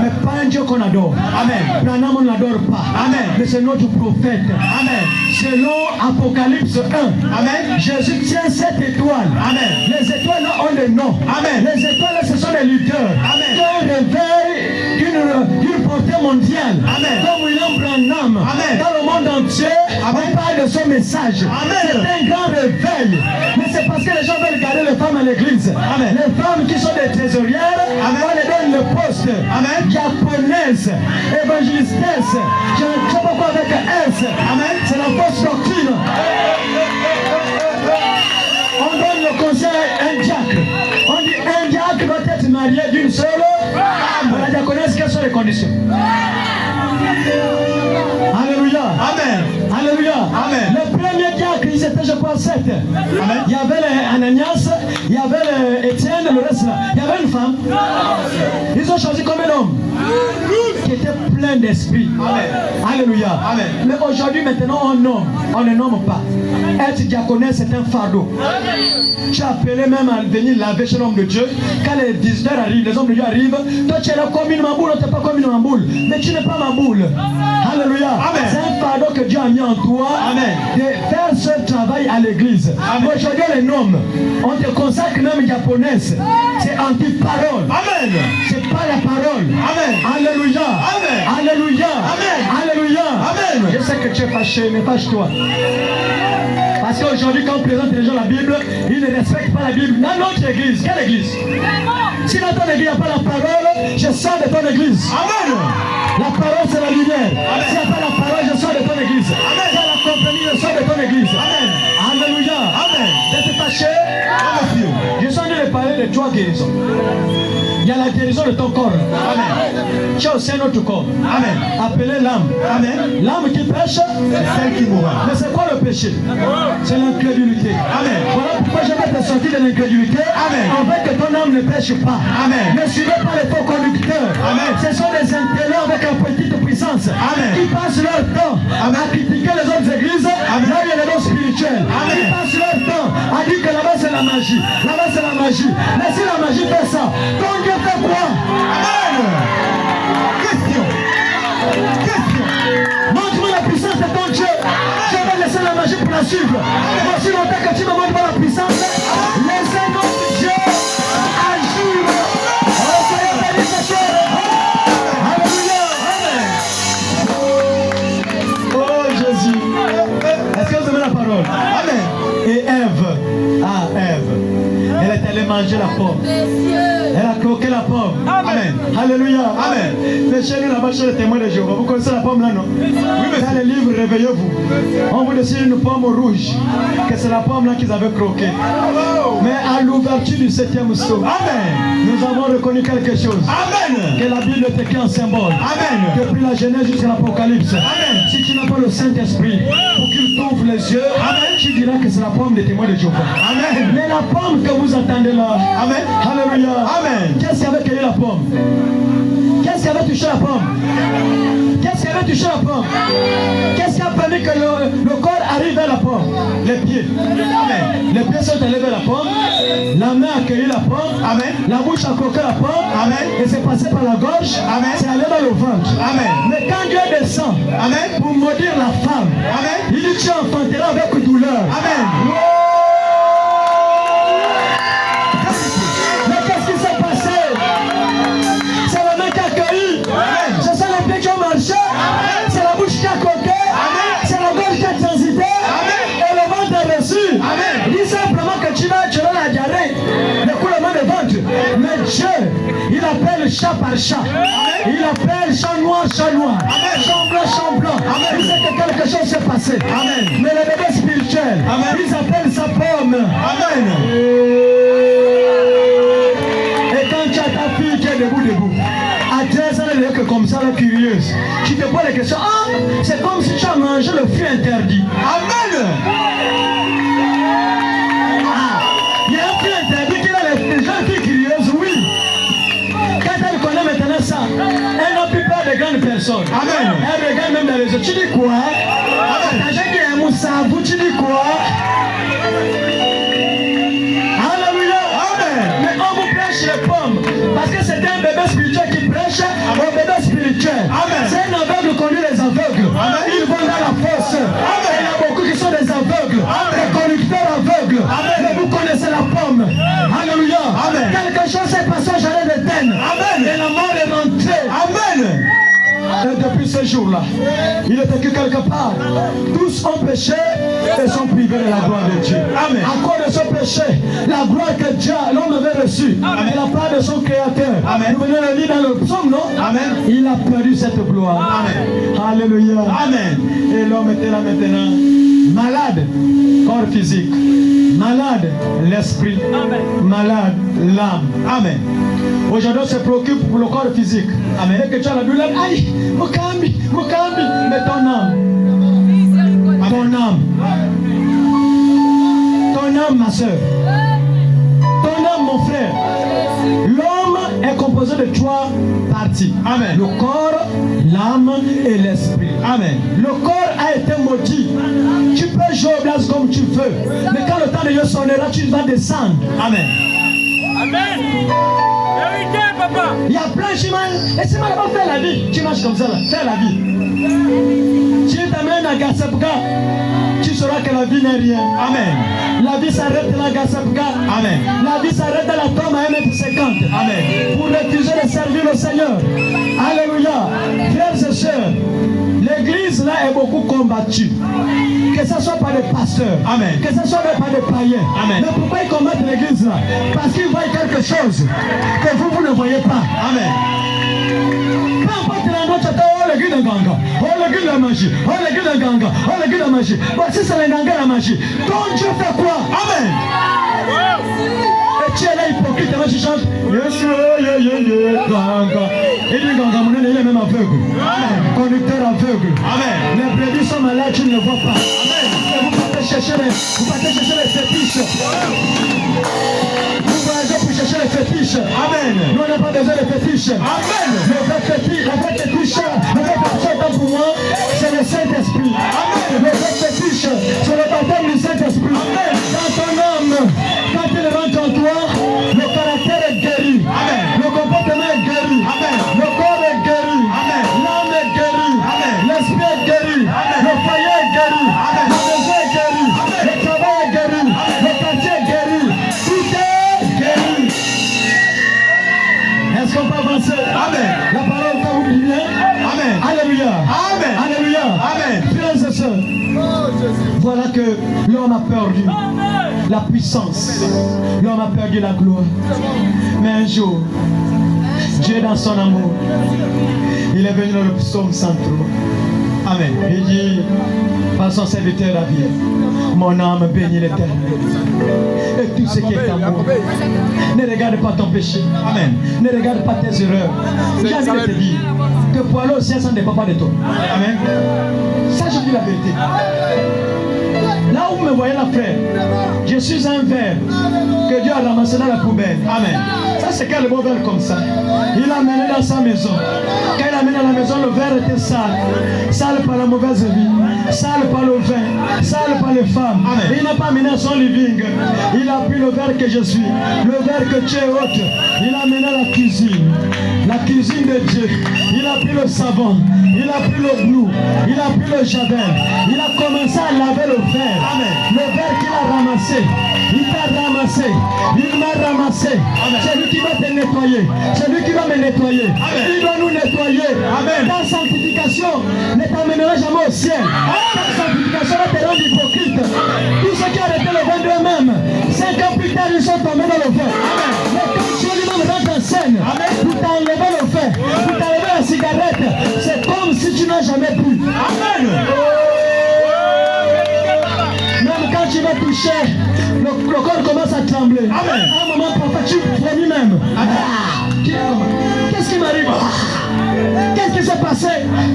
Mais pas un Dieu qu'on adore. Amen. Branham, on ne l'adore pas. Amen. Mais c'est notre prophète. Amen. Selon Apocalypse 1, Amen. Jésus tient 7 étoiles. Amen. Les étoiles là ont des noms. Amen. Les étoiles là, ce sont des lutteurs. Amen. Qui ont un réveil d'une portée mondiale. Amen. Comme William Branham. Amen. Dans le monde entier, Amen. on parle de son message. Amen. C'est un grand réveil. Mais c'est parce que les gens veulent garder les femmes à l'église. Amen. Les femmes qui sont des trésorières, Amen. on les donne le poste. Amen. Japonaises, évangélistesses, je ne sais pas quoi avec S. Amen. C'est la fausse doctrine. On donne le conseil à un diacre. On dit un diacre doit être marié d'une seule femme. La diaconesse, quelles sont les conditions? Alléluia. Amen. Alléluia. Amen. Le premier diacre, ils étaient, je crois, 7. Amen. Il y avait Ananias, il y avait Étienne, le reste là. Il y avait une femme. Ils ont choisi comme un homme qui était plein d'esprit. Amen. Alléluia. Amen. Mais aujourd'hui, maintenant, on ne nomme pas. Être diaconesse, c'est un fardeau. Tu es appelé même à venir laver chez l'homme de Dieu. Quand les visiteurs arrivent, les hommes de Dieu arrivent, toi tu es là comme une mamboule, tu n'es pas comme une mamboule. Mais tu n'es pas mamboule. Alléluia. Amen. C'est un fardeau que Dieu a mis en toi. Amen. De faire ce travail à l'église. Aujourd'hui, les noms, on te consacre même diaconesse. C'est anti-parole. Amen. C'est pas la parole. Amen. Alléluia. Amen. Alléluia. Amen. Alléluia. Amen. Je sais que tu es fâché, mais fâche-toi. Parce qu'aujourd'hui, quand on présente les gens la Bible, ils ne respectent pas la Bible. Dans notre église, quelle église? Si dans ton église, il n'y a pas la parole, je sors de ton église. Amen. La parole, c'est la lumière. Amen. S'il n'y a pas la parole, je sors de ton église. Amen. S'il y a la compagnie, je sors de ton église. Amen. Alléluia. Amen. D'être fâché. Amen. Je suis en train de parler de 3 guérisons. Il y a la guérison de ton corps. Amen. Tu as aussi un autre corps. Amen. Appelé l'âme. Amen. L'âme qui pêche, C'est celle qui mourra. mais c'est quoi le péché? C'est l'incrédulité. Amen. Voilà pourquoi je vais te sortir de l'incrédulité. Amen. Afin que ton âme ne pêche pas. Amen. Ne suivez pas les faux conducteurs. Amen. Ce sont des intellets avec une petite puissance. Amen. Qui passent leur temps Amen. à critiquer les autres églises. Amen. Là, il y a les dons spirituels. Amen. Qui passent leur temps à dire que là-bas c'est la magie. Là-bas c'est la magie. Mais si la magie fait ça, ton Dieu fait quoi? Amen. Question. Question. Montre-moi la puissance de ton Dieu. Je vais laisser la magie pour la suivre. Voici longtemps que tu me montres pas la puissance. Laissez notre Dieu agir. Oh, soyez bénis ce soir. Alléluia. Oh Jésus. Est-ce que vous aimez la parole? Amen. Et Ève. Ah, Ève. Elle est allée manger la pomme. Elle a croqué la pomme. Amen. Alléluia. Amen. Mais chez nous là-bas, chez les témoins de Jéhovah, vous connaissez la pomme là, non? Oui, monsieur. Dans les livres, réveillez-vous. On vous dessine une pomme rouge, que c'est la pomme là qu'ils avaient croquée. Mais à l'ouverture du 7e psaume, Amen. nous avons reconnu quelque chose. Amen. Que la Bible est écrite en symbole. Amen. Depuis la Genèse jusqu'à l'Apocalypse. Amen. Si tu n'as pas le Saint-Esprit pour qu'il t'ouvre les yeux, Amen. tu diras que c'est la pomme des témoins de Jéhovah. Amen. Mais la pomme que vous entendez là, Amen. Alléluia. Amen. Qu'est-ce qui avait cueilli la pomme? Qu'est-ce qui avait touché la pomme? Qu'est-ce qui avait touché la pomme? Qu'est-ce qui a permis que le corps arrive vers la pomme? Les pieds. Amen. Les pieds sont allés vers la pomme. La main a accueilli la pomme. Amen. La bouche a croqué la pomme. Amen. Et c'est passé par la gorge. Amen. C'est allé dans le ventre. Amen. Mais quand Dieu descend, amen, pour maudire la femme, amen, il dit tu enfanteras avec douleur. Amen. Mais qu'est-ce qui s'est passé? C'est la main qui a accueilli. Ce sont les pieds qui ont marché. C'est la bouche qui a croqué. C'est la gorge qui a transité. Et le ventre a reçu. Dis simplement que tu vas la diarrhée, le coulement de ventre. Mais Dieu, il appelle chat par chat. Il appelle chat noir, champ blanc, champ blanc. Il sait que quelque chose s'est passé. Amen. Mais le bébé spirituel, ils appellent sa pomme. Amen. Et quand tu as ta fille qui est debout, à 13 ans, elle est que comme ça, elle est curieuse. Tu te poses la question, ah, c'est comme si tu as mangé le fruit interdit. Amen. Ah, il y a un fruit interdit qui a les gens qui curieuses, oui. Quand elle connaît maintenant ça, elle n'a plus peur de grandes personnes. Amen. Elle regarde même dans les yeux. Tu dis quoi? Quand j'ai dit un moussabou, tu dis quoi? Alléluia. Amen. Mais on vous prêche les pommes. Parce que c'est un bébé spirituel qui prêche au bébé spirituel. Amen. C'est un aveugle conduit les aveugles. Amen. Ils vont dans la fosse. Amen. Il y a beaucoup qui sont des aveugles. Amen. Des conducteurs aveugles. Amen. Mais vous connaissez la pomme. Alléluia. Amen. Quelque chose s'est passé au jardin d'Éden. Amen. Et la mort est rentrée. Amen. Et depuis ce jour-là, il est écrit quelque part. Tous ont péché et sont privés de la gloire de Dieu. Amen. À cause de ce péché, la gloire que Dieu, l'homme avait reçue, de la part de son Créateur. Amen. Vous venez le lire dans le psaume, non? Amen. Il a perdu cette gloire. Amen. Alléluia. Amen. Et l'homme était là maintenant, malade, corps physique. Malade, l'esprit. Malade, l'âme. Amen. Aujourd'hui, on se préoccupe pour le corps physique. Amen. Et que tu as la douleur, aïe, Mokambi, mais ton âme. Ton âme, ma soeur. Ton âme, mon frère. L'homme est composé de trois parties. Amen. Le corps, l'âme et l'esprit. Amen. Le corps a été maudit. Tu peux jouer au blase comme tu veux. Mais quand le temps de Dieu sonnera, tu vas descendre. Amen. Amen. Vérité, papa. Il y a plein de chemins. Et c'est mal pas faire la vie. Tu marches comme ça là. Fais la vie. Tu t'amènes à Gassapka, tu sauras que la vie n'est rien. Amen. La vie s'arrête à la Gassapka. Amen. La vie s'arrête à la tombe à 1,50 m. Amen. Pour refuser de servir le Seigneur. Alléluia. Frères et sœurs, l'église là est beaucoup combattue. Que ce soit par des pasteurs. Amen. Que ce soit par des païens. Amen. Mais pourquoi ils combattent l'église là? Parce qu'ils voient quelque chose que vous ne voyez pas. Amen. Peu importe l'endroit, tu as l'église de Ganga, l'église de la magie, l'église de Ganga, l'église de la magie. Voici c'est le Ganga la magie. Donc Dieu fait quoi? Amen. Et tu es là hypocrite, tu chantes. Ganga. Il dit Ganga, mon il est même aveugle. Amen. Conducteur aveugle. Amen. Les brebis sont malades, tu ne les vois pas. Amen. Et vous partez chercher les fétiches. Vous voyagez pour chercher les fétiches. Amen. Nous on n'a pas besoin de fétiches. Amen. Le vrai fétiche, le vrai fétiche, le vrai fétiche pour moi, c'est le Saint-Esprit. Amen. Le vrai fétiche, c'est le baptême du Saint-Esprit. Amen. Dans ton âme, quand il rentre en toi, le caractère est guéri. Amen. Le comportement est guéri. Amen. Le corps est guéri. Amen. L'âme est guérie. Amen. L'esprit est guéri. Amen. Le foyer est guéri. Amen. La maison est guérie. Amen. Le travail est guéri. Amen. Le quartier est guéri. Tout est guéri. Est-ce qu'on peut avancer? Amen. La parole va vous bien. Amen. Alléluia. Amen. Alléluia. Amen. Frères et sœurs, voilà que l'homme a perdu la puissance. L'homme a perdu la gloire. Mais un jour, Dieu dans son amour, il est venu dans le psaume 103. Amen. Il dit, par son serviteur David, mon âme bénit l'Éternel. Et tout ce qui est en moi, ne regarde pas ton péché. Amen. Ne regarde pas tes erreurs. J'ai envie de te dire que pour aller au ciel, ça ne dépend pas de toi. Amen. Ça, je dis la vérité. Là où vous me voyez là, frère, je suis un verre que Dieu a ramassé dans la poubelle. Amen. Ça, c'est quel beau verre comme ça. Il l'a amené dans sa maison. Quand il l'a amené dans la maison, le verre était sale. Sale par la mauvaise vie, sale par le vin, sale par les femmes. Amen. Il n'a pas amené à son living. Il a pris le verre que je suis, le verre que tu es haute. Il l'a amené à la cuisine de Dieu. Il a pris le savon, il a pris le bleu, il a pris le javel. Il a commencé à laver le verre. Amen. Le verre qu'il a ramassé. Il t'a ramassé, il m'a ramassé. C'est lui qui va te nettoyer, c'est lui qui va me nettoyer. Amen. Il doit nous nettoyer. Amen. Ta sanctification ne t'emmènera jamais au ciel. Ta sanctification va te rendre hypocrite. Tous ceux qui ont arrêté le vin d'eux-mêmes, 5 ans plus tard, ils sont tombés dans le vin. Mais quand tu es lui-même dans ta scène, pour t'enlever le vin, pour t'enlever la cigarette, c'est comme si tu n'as jamais bu. Amen. Même quand tu vas toucher, le corps commence à trembler. Amen. À un moment, papa, tu vomis même. Qu'est-ce qui m'arrive? Qu'est-ce qui s'est passé?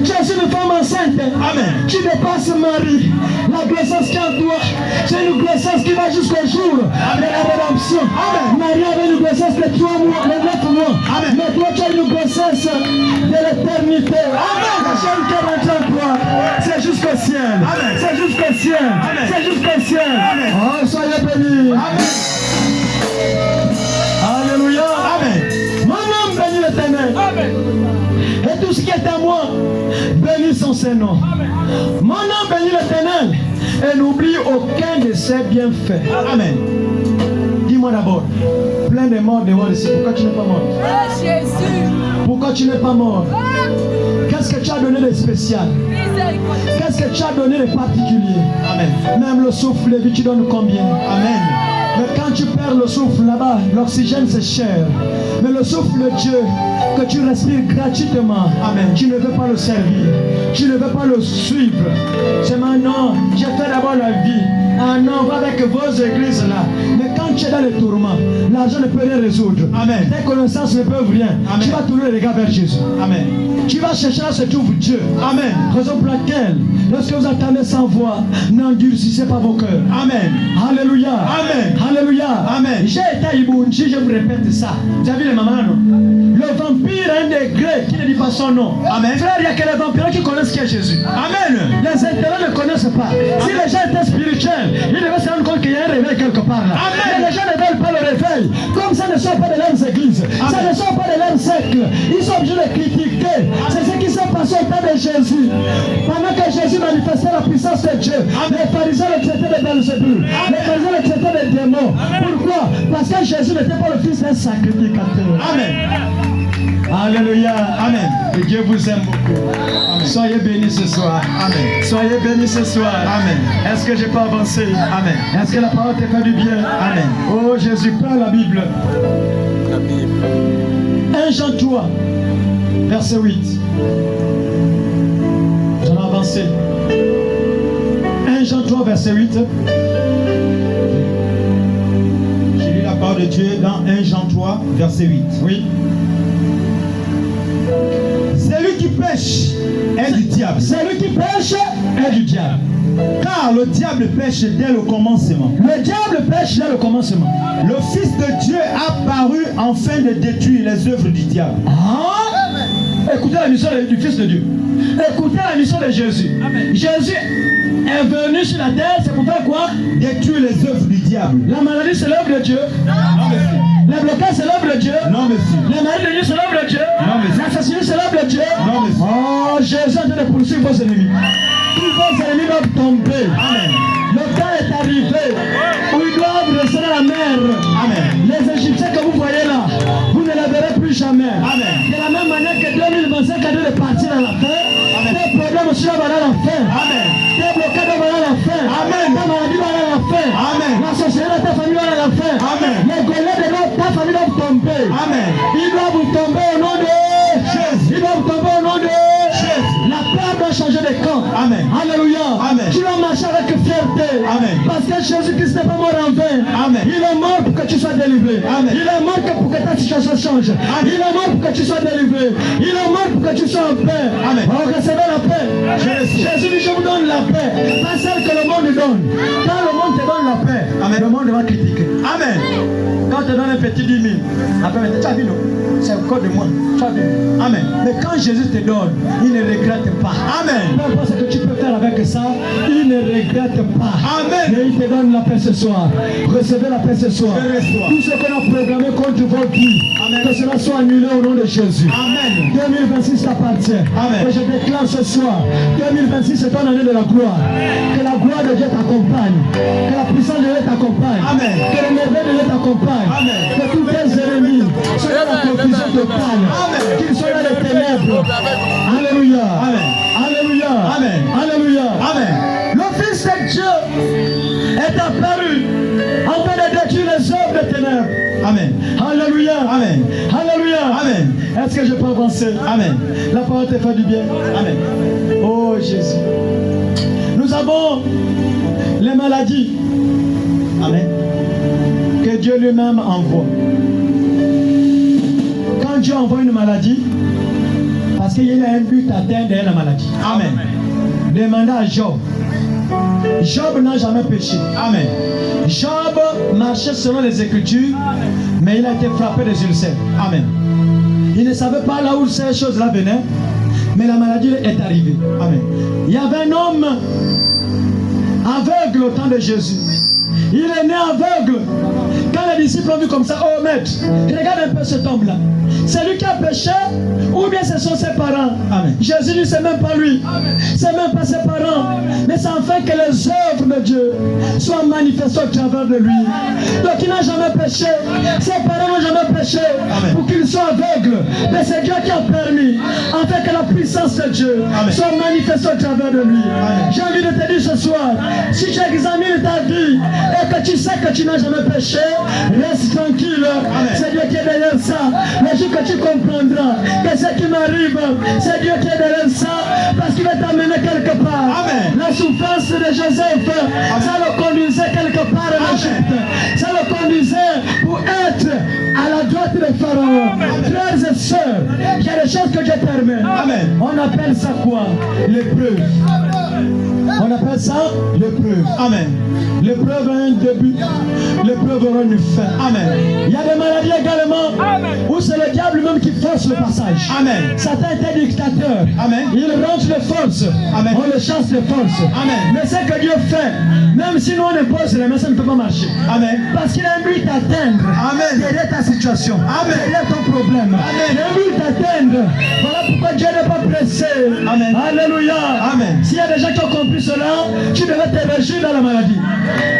Tu es une femme enceinte. Amen. Tu dépasses Marie. La grossesse qui est en toi, c'est une grossesse qui va jusqu'au jour de la rédemption. Amen. Marie avait une grossesse de 3 mois, de 9 mois. Amen. Mais toi, tu as une grossesse de l'éternité. Amen. La chaîne qui est rentrée en toi, c'est jusqu'au ciel. Amen. C'est jusqu'au ciel. Amen. C'est jusqu'au ciel. Amen. Oh, soyez bénis. Amen. Alléluia. Amen. Mon âme bénit l'Éternel. Amen. Et tout ce qui est à moi, bénis son Saint-Nom. Mon âme bénit l'Éternel et n'oublie aucun de ses bienfaits. Amen. Dis-moi d'abord, plein de morts dehors ici, pourquoi tu n'es pas mort? Jésus. Pourquoi tu n'es pas mort? Qu'est-ce que tu as donné de spécial? Qu'est-ce que tu as donné de particulier? Amen. Même le souffle de vie, tu donnes combien? Amen. Mais quand tu perds le souffle là-bas, l'oxygène c'est cher. Mais le souffle de Dieu que tu respires gratuitement, amen, tu ne veux pas le servir, tu ne veux pas le suivre. C'est maintenant, j'ai fait d'abord la vie. Ah non, va avec vos églises là. Mais quand tu es dans les tourments, l'argent ne peut rien résoudre. Amen. Tes connaissances ne peuvent rien. Amen. Tu vas tourner les regards vers Jésus. Amen. Tu vas chercher là se trouve Dieu. Amen. Raison pour laquelle, lorsque vous attendez sans voix, n'endurcissez pas vos cœurs. Amen. Alléluia. Amen. Alléluia. Amen. J'ai été à Ibunchi, je vous répète ça. Vous avez vu les mamans, non? Le vampire a un degré qui ne dit pas son nom. Amen. Frère, il n'y a que les vampires qui connaissent qui est Jésus. Amen. Les intérêts ne connaissent pas. Amen. Si les gens étaient spirituels, ils devaient se rendre compte qu'il y a un réveil quelque part là. Amen. Mais les gens ne veulent pas le réveil. Comme ça ne sont pas de leurs églises. Amen. Ça ne sont pas de leurs cercles. Ils sont obligés de critiquer. C'est ce qui s'est passé au temps de Jésus. Pendant que Jésus manifestait la puissance de Dieu, amen, les pharisiens le traitaient de Belzébul. Les pharisiens le traitaient de démons. Amen. Pourquoi? Parce que Jésus n'était pas le fils d'un sacrificateur. Amen. Alléluia. Amen. Et Dieu vous aime beaucoup. Amen. Soyez bénis ce soir. Amen. Soyez bénis ce soir. Amen. Est-ce que j'ai pas avancé? Amen. Est-ce que la parole te fait du bien? Amen. Oh Jésus, prends la Bible. La Bible. 1 Jean 3, verset 8. J'en ai avancé. 1 Jean 3, verset 8. J'ai lu la parole de Dieu dans 1 Jean 3, verset 8. Oui. Celui qui pêche est du diable. Celui qui pêche est du diable. Car le diable pêche dès le commencement. Le diable pêche dès le commencement. Le Fils de Dieu a paru afin de détruire les œuvres du diable. Ah, écoutez la mission du Fils de Dieu. Écoutez la mission de Jésus. Amen. Jésus est venu sur la terre, c'est pour faire quoi? Détruire les œuvres du diable. La maladie, c'est l'œuvre de Dieu. Non, monsieur. Les blocages, c'est l'œuvre de Dieu. Non, monsieur. Les maris de Dieu, c'est l'œuvre de Dieu. Non, monsieur. L'assassinat, c'est l'œuvre de Dieu. Non, monsieur. Oh, Jésus est en train de poursuivre vos ennemis. Tous vos ennemis doivent tomber. Amen. Le temps est arrivé où ils doivent rester dans la mer. Amen. Les Égyptiens que vous voyez là, vous ne les verrez plus jamais. Amen. De la même manière que 2025 a dû partir à la fin, des problèmes aussi doivent aller à la fin. Amen. Des blocages doivent aller à la fin. Amen. Ta maladie va aller à la fin. Amen. La société de ta famille va aller à la fin. Amen. Les golets de ta famille doivent tomber. Amen. Ils doivent tomber au nom de Jésus. Ils doivent tomber au nom de Jésus. La peur doit changer de camp. Amen. Alléluia. Amen. Tu dois marcher avec fierté. vérité. Amen. Parce que Jésus-Christ n'est pas mort en vain. Amen. Il est mort pour que tu sois délivré. Amen. Il est mort pour que ta situation change. Il est mort pour que tu sois délivré. Il est mort pour que tu sois en paix. Amen. On recevait la paix. Jésus dit, je vous donne la paix. Pas celle que le monde donne. Quand le monde te donne la paix, Amen. le monde va critiquer. Amen. Quand on te donne un petit 10 000, après, tu as vu, non? C'est encore de moi. Tu as vu. Amen. Mais quand Jésus te donne, il ne regrette pas. Amen. Peu importe ce que tu peux faire avec ça, il ne regrette pas. Amen. Mais il te donne la paix ce soir. Recevez la paix ce soir. Je reçois. Tout ce qu'on a programmé contre votre vie, Amen. que cela soit annulé au nom de Jésus. Amen. 2026 t'appartient. Amen. Et je déclare ce soir, 2026 c'est ton année de la gloire. Que la gloire de Dieu t'accompagne. Que la puissance de Dieu t'accompagne. Amen. Que le merveille de Dieu t'accompagne. Amen. Que tous tes ennemis soient dans la confusion totale. Amen. Qu'ils soient dans les ténèbres. Alléluia. Amen. Alléluia. Amen. Alléluia. Amen. Le Fils de Dieu est apparu en train de détruire les œuvres des ténèbres. Amen. Alléluia. Amen. Alléluia. Amen. Est-ce que je peux avancer? Amen. La parole te fait du bien. Amen. Oh Jésus. Nous avons les maladies. Amen. Que Dieu lui-même envoie. Quand Dieu envoie une maladie, parce qu'il a un but atteint derrière la maladie. Amen. Demandez à Job. Job n'a jamais péché. Amen. Job marchait selon les Écritures, mais il a été frappé des ulcères. Amen. Il ne savait pas là où ces choses-là venaient, mais la maladie est arrivée. Amen. Il y avait un homme aveugle au temps de Jésus. Il est né aveugle. Quand les disciples ont vu comme ça, oh maître, regarde un peu cet homme-là. C'est lui qui a péché ou bien ce sont ses parents? Amen. Jésus dit, c'est même pas lui. C'est même pas ses parents. Mais c'est afin que les œuvres de Dieu soient manifestées au travers de lui. Donc il n'a jamais péché. Ses parents n'ont jamais péché. Amen. Pour qu'il soit aveugle. Mais c'est Dieu qui a permis. Afin que la puissance de Dieu Amen. soit manifestée au travers de lui. Amen. J'ai envie de te dire ce soir, si tu examines ta vie et que tu sais que tu n'as jamais péché, reste tranquille. C'est Dieu qui est derrière ça. Le jour que tu comprendras que ce qui m'arrive, c'est Dieu qui est derrière ça, parce qu'il va t'amener quelque part. Amen. La souffrance de Joseph, ça le conduisait quelque part en Égypte. Ça le conduisait pour être à la droite des pharaons. Frères et sœurs, il y a des choses que Dieu permet. Amen. On appelle ça quoi? L'épreuve. On appelle ça l'épreuve. Amen. L'épreuve a un début, l'épreuve aura une fin. Amen. Il y a des maladies également où c'est le diable même qui force le passage. Amen. Satan était dictateur. Amen. Il range les forces. Amen. On le chasse de force. Amen. Mais ce que Dieu fait, même si nous on impose les mains, ça ne peut pas marcher. Amen. Parce qu'il a un but d'atteindre Amen. derrière ta situation. Amen. Derrière ton problème. Amen. Il a un but d'atteindre. Voilà pourquoi Dieu n'est pas pressé. Amen. Alléluia. Amen. S'il y a des gens qui ont compris cela, tu devais te réjouir dans la maladie.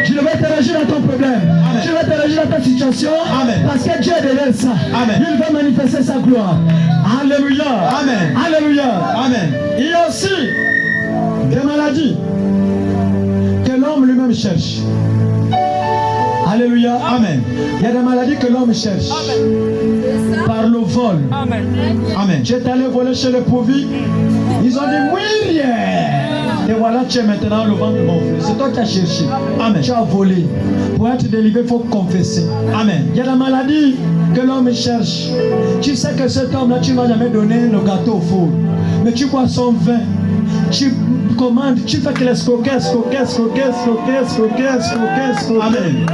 Tu devais te réjouir dans ton problème. Amen. Tu devais te réjouir dans ta situation. Amen. Parce que Dieu est derrière ça. Amen. Il va manifester sa gloire. Alléluia. Amen. Alléluia. Amen. Il y a aussi des maladies que l'homme lui-même cherche. Alléluia. Amen. Il y a des maladies que l'homme cherche. Par le vol. Amen. Tu es allé voler chez les pauvres. Ils ont dit oui, rien. Et voilà, tu es maintenant le ventre gonflé. C'est toi qui as cherché. Amen. Tu as volé. Pour être délivré, il faut confesser. Amen. Il y a des maladies que l'homme cherche. Tu sais que cet homme-là, tu ne vas jamais donner le gâteau au four. Mais tu bois son vin. Tu commandes, tu fais que les coquesses. Amen.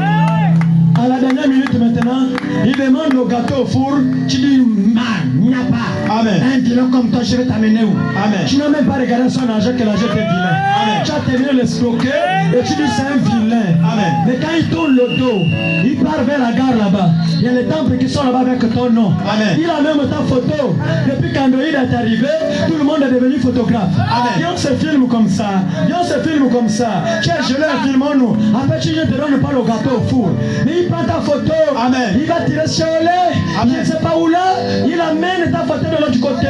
À la dernière minute maintenant, il demande le gâteau au four. Tu dis, man, il n'y a pas. Amen. Un vilain comme toi, je vais t'amener où? Amen. Tu n'as même pas regardé son argent que l'argent est vilain. Amen. Tu as terminé l'escroquer et tu dis c'est un vilain. Amen. Mais quand il tourne le dos, il part vers la gare là-bas. Il y a les temples qui sont là-bas avec ton nom. Amen. Il a même ta photo. Depuis qu'Android est arrivé, tout le monde est devenu photographe. Amen. Viens, on se filme comme ça. Viens, on se filme comme ça. Tiens, je l'ai filmé nous. Après, tu ne te donnes pas le gâteau au four. Mais il prend ta photo. Amen. Il va tirer sur le Amen. je ne sais pas où là. Il amène ta photo de l'autre côté.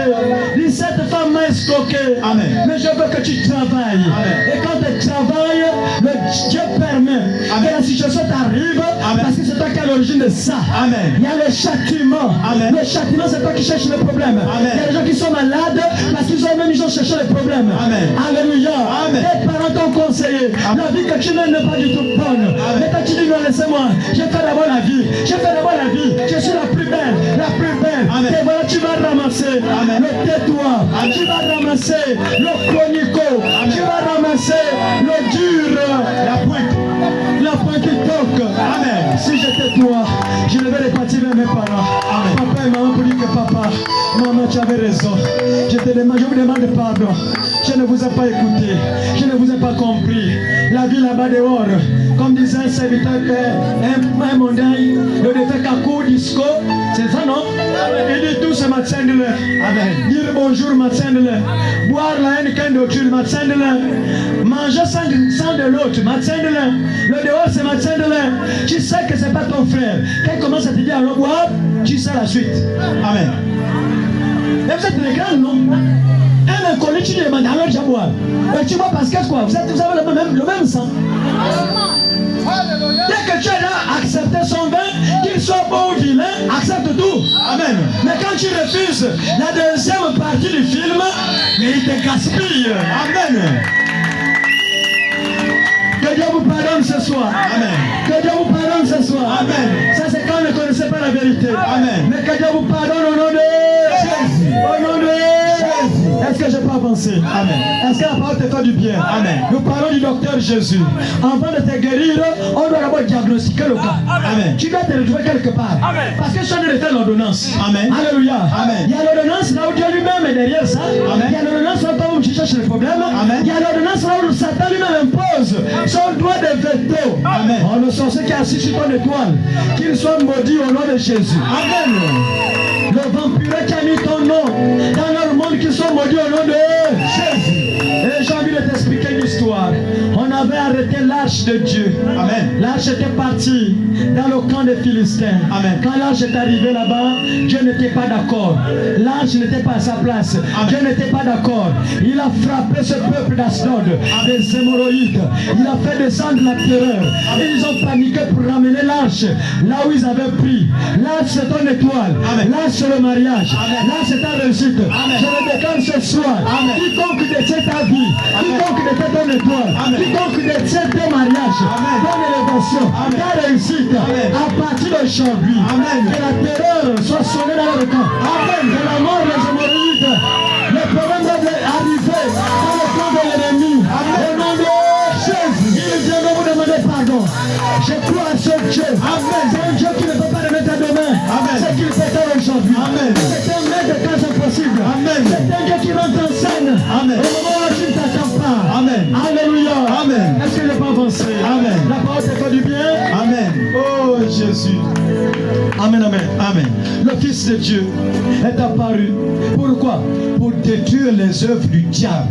Il dit, cette femme m'a escroqué. bloqué. Amen. Mais je veux que tu travailles. Amen. Et quand tu travailles, le Dieu permet Amen. que la situation t'arrive. Amen. Parce que c'est toi qui as l'origine de ça. Amen. Il y a le châtiment. Amen. Le châtiment, c'est toi qui cherches le problème. Amen. Il y a des gens qui sont malades parce qu'ils ont même cherché le problème. Amen. Alléluia. Amen. Tes parents t'ont conseillé. Amen. La vie que tu mènes n'est pas du tout bonne. Amen. Mais quand tu dis non, laissez-moi, j'ai fait d'abord la vie. J'ai fait d'abord la vie. Je suis la plus belle. La plus belle. Amen. Et voilà, tu vas ramasser Amen. le tais-toi. Amen. Tu vas ramasser le chronico. Amen. Tu vas ramasser le dur. La pointe. La pointe qui toque. Amen. Si j'étais toi, je devais repartir vers mes parents. Amen. Papa et maman pour dire que papa, maman, tu avais raison. Je vous demande pardon. Je ne vous ai pas écouté. Je ne vous ai pas compris. La vie là-bas dehors, comme disait un serviteur, un mondain, le défait Kakou, disco, c'est ça non? Il dit tout ce matin de l'heure. Amen. Dire bonjour matin de l'heure. Boire la haine qu'un d'autre matin de l'heure. Manger sans de l'autre matin de l'heure. Le dehors c'est matin de l'heure. Tu sais que c'est pas ton frère. Quand il commence à te dire alors boire, tu sais la suite. Amen. Mais vous êtes les grands, non? Un inconnu, tu lui demandes alors tu vas boire. Et tu bois parce que quoi? Vous avez le même sang. Dès que tu es là, accepter son vin, qu'il soit bon ou vilain, accepte tout. Amen. Mais quand tu refuses la deuxième partie du film, mais il te gaspille. Amen. Que Dieu vous pardonne ce soir. Amen. Que Dieu vous pardonne ce soir. Amen. Ça c'est quand on ne connaissait pas la vérité. Amen. Mais que Dieu vous pardonne au nom de Jésus. Au nom de Jésus. Est-ce que je peux avancer? Amen. Est-ce que la parole te fait du bien? Amen. Nous parlons du docteur Jésus. Avant de te guérir, on doit d'abord diagnostiquer le cas. Amen. Tu dois te retrouver quelque part. Amen. Parce que ça ne fait l'ordonnance. Amen. Alléluia. Amen. Il y a l'ordonnance là où Dieu lui-même est derrière ça. Amen. Il y a l'ordonnance là où tu cherches le problème. Amen. Il y a l'ordonnance là où Satan lui-même impose son droit de veto. Amen. Oh, le sorcier qui est assis sur ton étoile, qu'il soit maudit au nom de Jésus. Amen. Le vampire qui a mis ton nom dans leur monde, qu'ils sont maudits au nom de Jésus. Et j'ai envie de t'expliquer une histoire. On avait arrêté l'arche de Dieu. Amen. L'arche était partie dans le camp des Philistins. Amen. Quand l'arche est arrivée là-bas, Dieu n'était pas d'accord. L'arche n'était pas à sa place. Amen. Dieu n'était pas d'accord. Il a frappé ce peuple d'Asdod, des hémorroïdes. Il a fait descendre la terreur. Et ils ont paniqué pour ramener l'arche là où ils avaient pris. L'arche c'est ton étoile. Amen. L'arche c'est le mariage. Amen. L'arche c'est ta réussite. Amen. Je le déclare ce soir. Amen. Quiconque détient ta vie, quiconque détient ton étoile, Amen. quiconque détient ton mariage, Amen. ton élévation, Amen. ta réussite, Amen. à partir d'aujourd'hui, Amen. que la terreur soit sonnée dans le camp. Amen. Que la mort des hémorroïdes, le problème doit arriver dans le camp de l'ennemi. Au nom de Jésus, il vient de vous demander pardon. Je crois à ce Dieu. Amen. C'est un Dieu qui ne peut pas remettre à demain. Amen. C'est qu'il peut faire aujourd'hui. Amen. C'est un maître de quand c'est possible. Amen. C'est un Dieu qui rentre en scène. Amen. Au moment où tu ne t'attends pas. Amen. Alléluia. Amen. Est-ce que je peux avancer? Amen. La parole te fait du bien. Amen. Oh Jésus. Amen, amen. Amen. Le Fils de Dieu est apparu. Pourquoi? Pour détruire les œuvres du diable.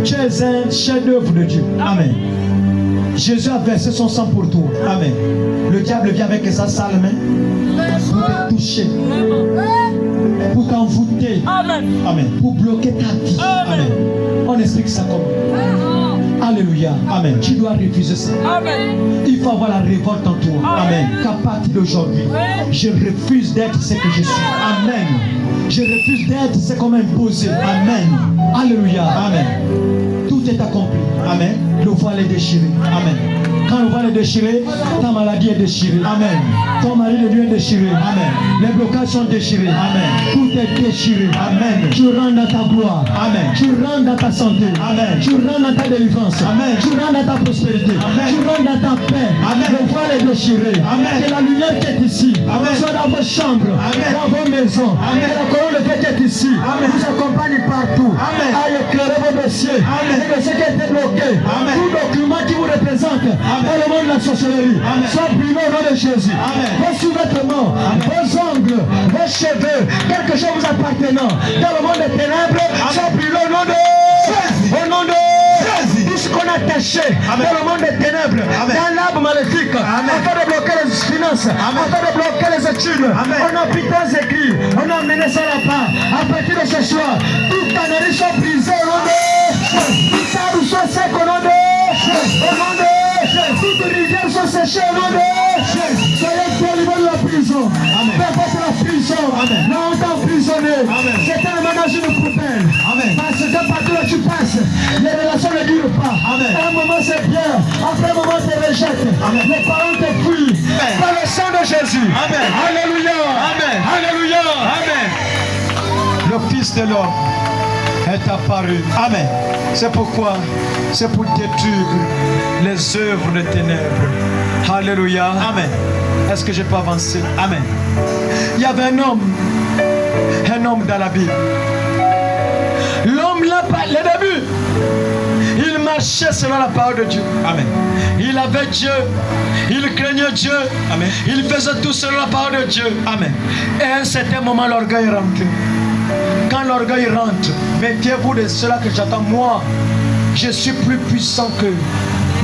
Tu es un chef-d'œuvre de Dieu. Amen. Jésus a versé son sang pour toi. Amen. Le diable vient avec sa sale main pour te toucher, pour t'envoûter, Amen. pour bloquer ta vie. Amen. On explique ça comment? Alléluia. Amen. Tu dois refuser ça. Il faut avoir la révolte en toi. Amen. Qu'à partir d'aujourd'hui, je refuse d'être ce que je suis. Amen. Je refuse d'être ce qu'on m'a imposé. Amen. Alléluia. Amen. Tout est accompli. Amen. Le voile est déchiré. Amen. Quand le voile est déchiré, ta maladie est déchirée. Amen. Ton mari devient déchiré. Amen. Les blocages sont déchirés. Amen. Tout est déchiré. Amen. Tu rentres dans ta gloire. Amen. Tu rentres dans ta santé. Amen. Tu rentres dans ta délivrance. Amen. Tu rentres dans ta prospérité. Amen. Tu rentres dans ta paix. Amen. Le voile est déchiré. Amen. Que la lumière qui est ici Amen. soit dans vos chambres, Amen. dans vos maisons. Amen. Que la colonne de feu qui est ici Amen. vous accompagne partout. Amen. À éclairer vos dossiers. Amen. Les dossiers qui étaient bloqués. Amen. Tout document qui vous représente Amen. dans le monde de la sorcellerie Amen. soit brûlé au nom de Jésus. Amen. Vos sous-vêtements, vos ongles, vos cheveux, quelque chose vous appartenant dans le monde des ténèbres soit brûlé au nom de Jésus. Au nom de Jésus. Tout ce qu'on a caché Amen. dans le monde des ténèbres, Amen. dans l'arbre maléfique, Amen. afin de bloquer les finances, Amen. afin de bloquer les études. Amen. On a pris tes écrits, on a amené ça là-bas. À partir de ce ce soir. Toute cannerie soit brisée au nom de tout arbre soit sec au nom de toute rivière soit séchée au nom de soyez délivrés de la prison. Peu importe la prison, longtemps emprisonné. C'est un ménage de poubelle. Parce que partout où tu passes, les relations ne durent pas. Un moment c'est bien, après un moment tu rejettes. Les parents te fuient. Par le sang de Jésus. Alléluia. Alléluia. Le Fils de l'homme est apparu. Amen. C'est pourquoi, c'est pour détruire les œuvres de ténèbres. Alléluia. Amen. Est-ce que je peux avancer? Amen. Il y avait un homme dans la Bible. L'homme là, le début, il marchait selon la parole de Dieu. Amen. Il avait Dieu, il craignait Dieu. Amen. Il faisait tout selon la parole de Dieu. Amen. Et à un certain moment, l'orgueil rentre. Quand l'orgueil rentre, méfiez-vous de cela que j'attends. Moi, je suis plus puissant que.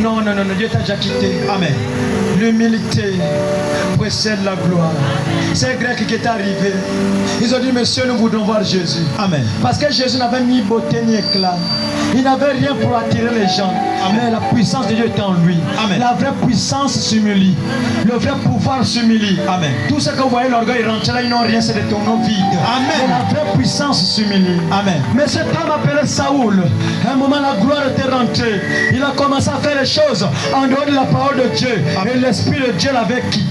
Non, Dieu t'a déjà quitté. Amen. L'humilité précède la gloire. C'est les Grecs qui étaient arrivés. Ils ont dit, monsieur, nous voudrons voir Jésus. Amen. Parce que Jésus n'avait ni beauté ni éclat. Il n'avait rien pour attirer les gens. Amen. Mais la puissance de Dieu était en lui. Amen. La vraie puissance s'humilie. Le vrai pouvoir s'humilie. Amen. Tout ce que vous voyez, l'orgueil rentrer là, ils n'ont rien, c'est des tonneaux vides. Amen. Mais la vraie puissance s'humilie. Amen. Mais cet homme appelé Saoul, à un moment la gloire était rentrée. Il a commencé à faire les choses en dehors de la parole de Dieu. Amen. Et l'esprit de Dieu l'avait quitté.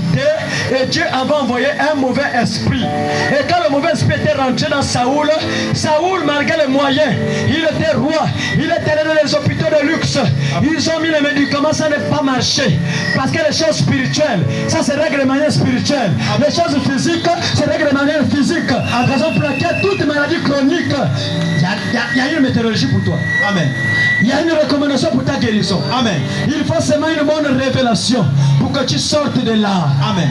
Et Dieu avait envoyé un mauvais esprit. Et quand le mauvais esprit était rentré dans Saoul, Saoul, malgré les moyens, il était roi. Il était allé dans les hôpitaux de luxe. Ils ont mis les médicaments, ça n'a pas marché. Parce que les choses spirituelles, ça se règle de manière spirituelle. Les choses physiques, se règle de manière physique. En raison pour laquelle toute maladie chronique, il y a une météorologie pour toi. Amen. Il y a une recommandation pour ta guérison. Amen. Il faut seulement une bonne révélation pour que tu sortes de là. Amen.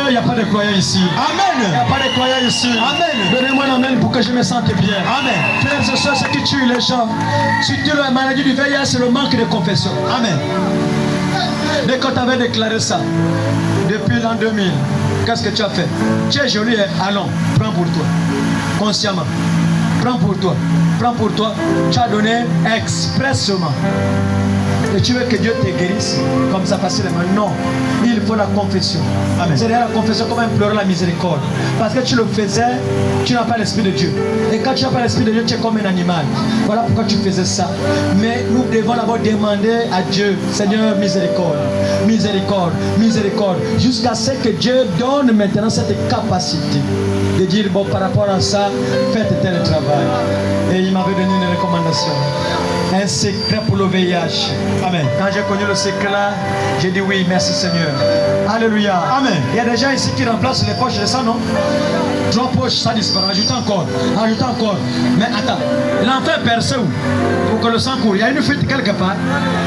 Il n'y a pas de croyants ici. Amen. Il n'y a pas de croyants ici. Amen. Donnez-moi l'amen pour que je me sente bien. Amen. Frères et sœurs, ce qui tue les gens, surtout la maladie du VIH, c'est le manque de confession. Amen. Dès que tu avais déclaré ça, depuis l'an 2000, qu'est-ce que tu as fait? Tu es joli, allons, prends pour toi. Consciemment. Prends pour toi. Prends pour toi. Tu as donné expressément. Et tu veux que Dieu te guérisse comme ça facilement? Non. Il faut la confession. Amen. C'est derrière la confession comme implorer la miséricorde. Parce que tu le faisais, tu n'as pas l'esprit de Dieu. Et quand tu n'as pas l'esprit de Dieu, tu es comme un animal. Voilà pourquoi tu faisais ça. Mais nous devons d'abord demander à Dieu, Seigneur, miséricorde, miséricorde, miséricorde, jusqu'à ce que Dieu donne maintenant cette capacité de dire, bon, par rapport à ça, faites tel travail. Et il m'avait donné une recommandation. Un secret pour le VIH. Amen. Quand j'ai connu le secret là, j'ai dit oui, merci Seigneur. Alléluia. Amen. Il y a des gens ici qui remplacent les poches de ça, non? 3 poches, ça disparaît. Ajoute encore. Ajoute encore. Mais attends, l'enfant est percé où? Pour que le sang court. Il y a une fuite quelque part.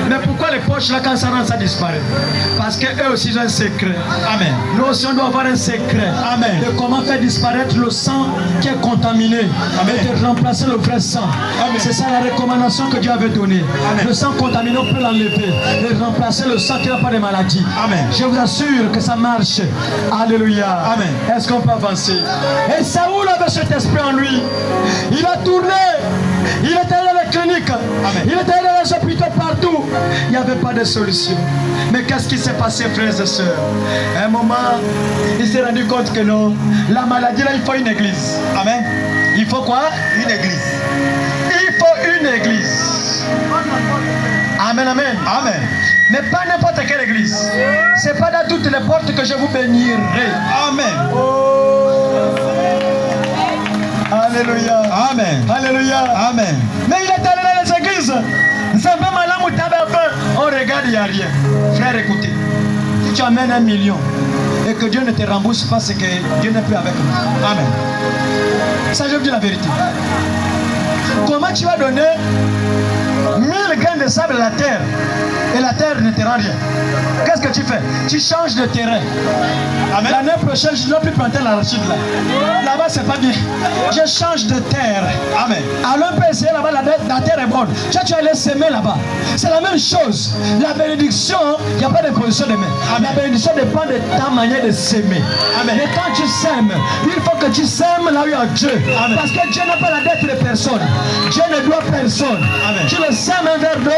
Mais pourquoi les poches là, quand ça rentre, ça disparaît? Parce qu'eux aussi ils ont un secret. Amen. Nous aussi on doit avoir un secret. Amen. De comment faire disparaître le sang qui est contaminé. Amen. Et de remplacer le vrai sang. Amen. C'est ça la recommandation que Dieu avait donnée. Amen. Le sang contaminé, on peut l'enlever. Et remplacer le sang qui n'a pas de maladie. Amen. Je vous assure que ça marche. Alléluia. Amen. Est-ce qu'on peut avancer? Et Saoul avait cet esprit en lui. Il a tourné. Il était allé dans les cliniques. Amen. Il était allé dans les hôpitaux partout. Il n'y avait pas de solution. Mais qu'est-ce qui s'est passé, frères et sœurs? À un moment, il s'est rendu compte que non. La maladie, là, il faut une église. Amen. Il faut quoi? Une église. Il faut une église. Amen, amen. Amen. Mais pas n'importe quelle église. C'est pas dans toutes les portes que je vous bénirai. Amen. Oh. Alléluia. Amen. Alléluia. Amen. Mais il est allé dans les églises. On regarde, il n'y a rien. Frère, écoutez. Si tu amènes 1 million et que Dieu ne te rembourse pas, c'est que Dieu n'est plus avec nous. Amen. Ça, je vous dis la vérité. Comment tu vas donner 1000 grains de sable à la terre et la terre ne te rend rien? Qu'est-ce que tu fais? Tu changes de terrain. L'année prochaine, je ne dois plus planter l'arachide là. Là-bas, c'est pas bien. Je change de terre. Amen. Alors, on peut essayer là-bas la terre est bonne. Tu allais s'aimer là-bas. C'est la même chose. La bénédiction, il n'y a pas de position de main. La bénédiction dépend de ta manière de s'aimer. Et quand tu s'aimes, il faut que tu s'aimes là où il y a Dieu. Parce que Dieu n'a pas la dette de personne. Dieu ne doit personne. Tu le sèmes un verre d'eau,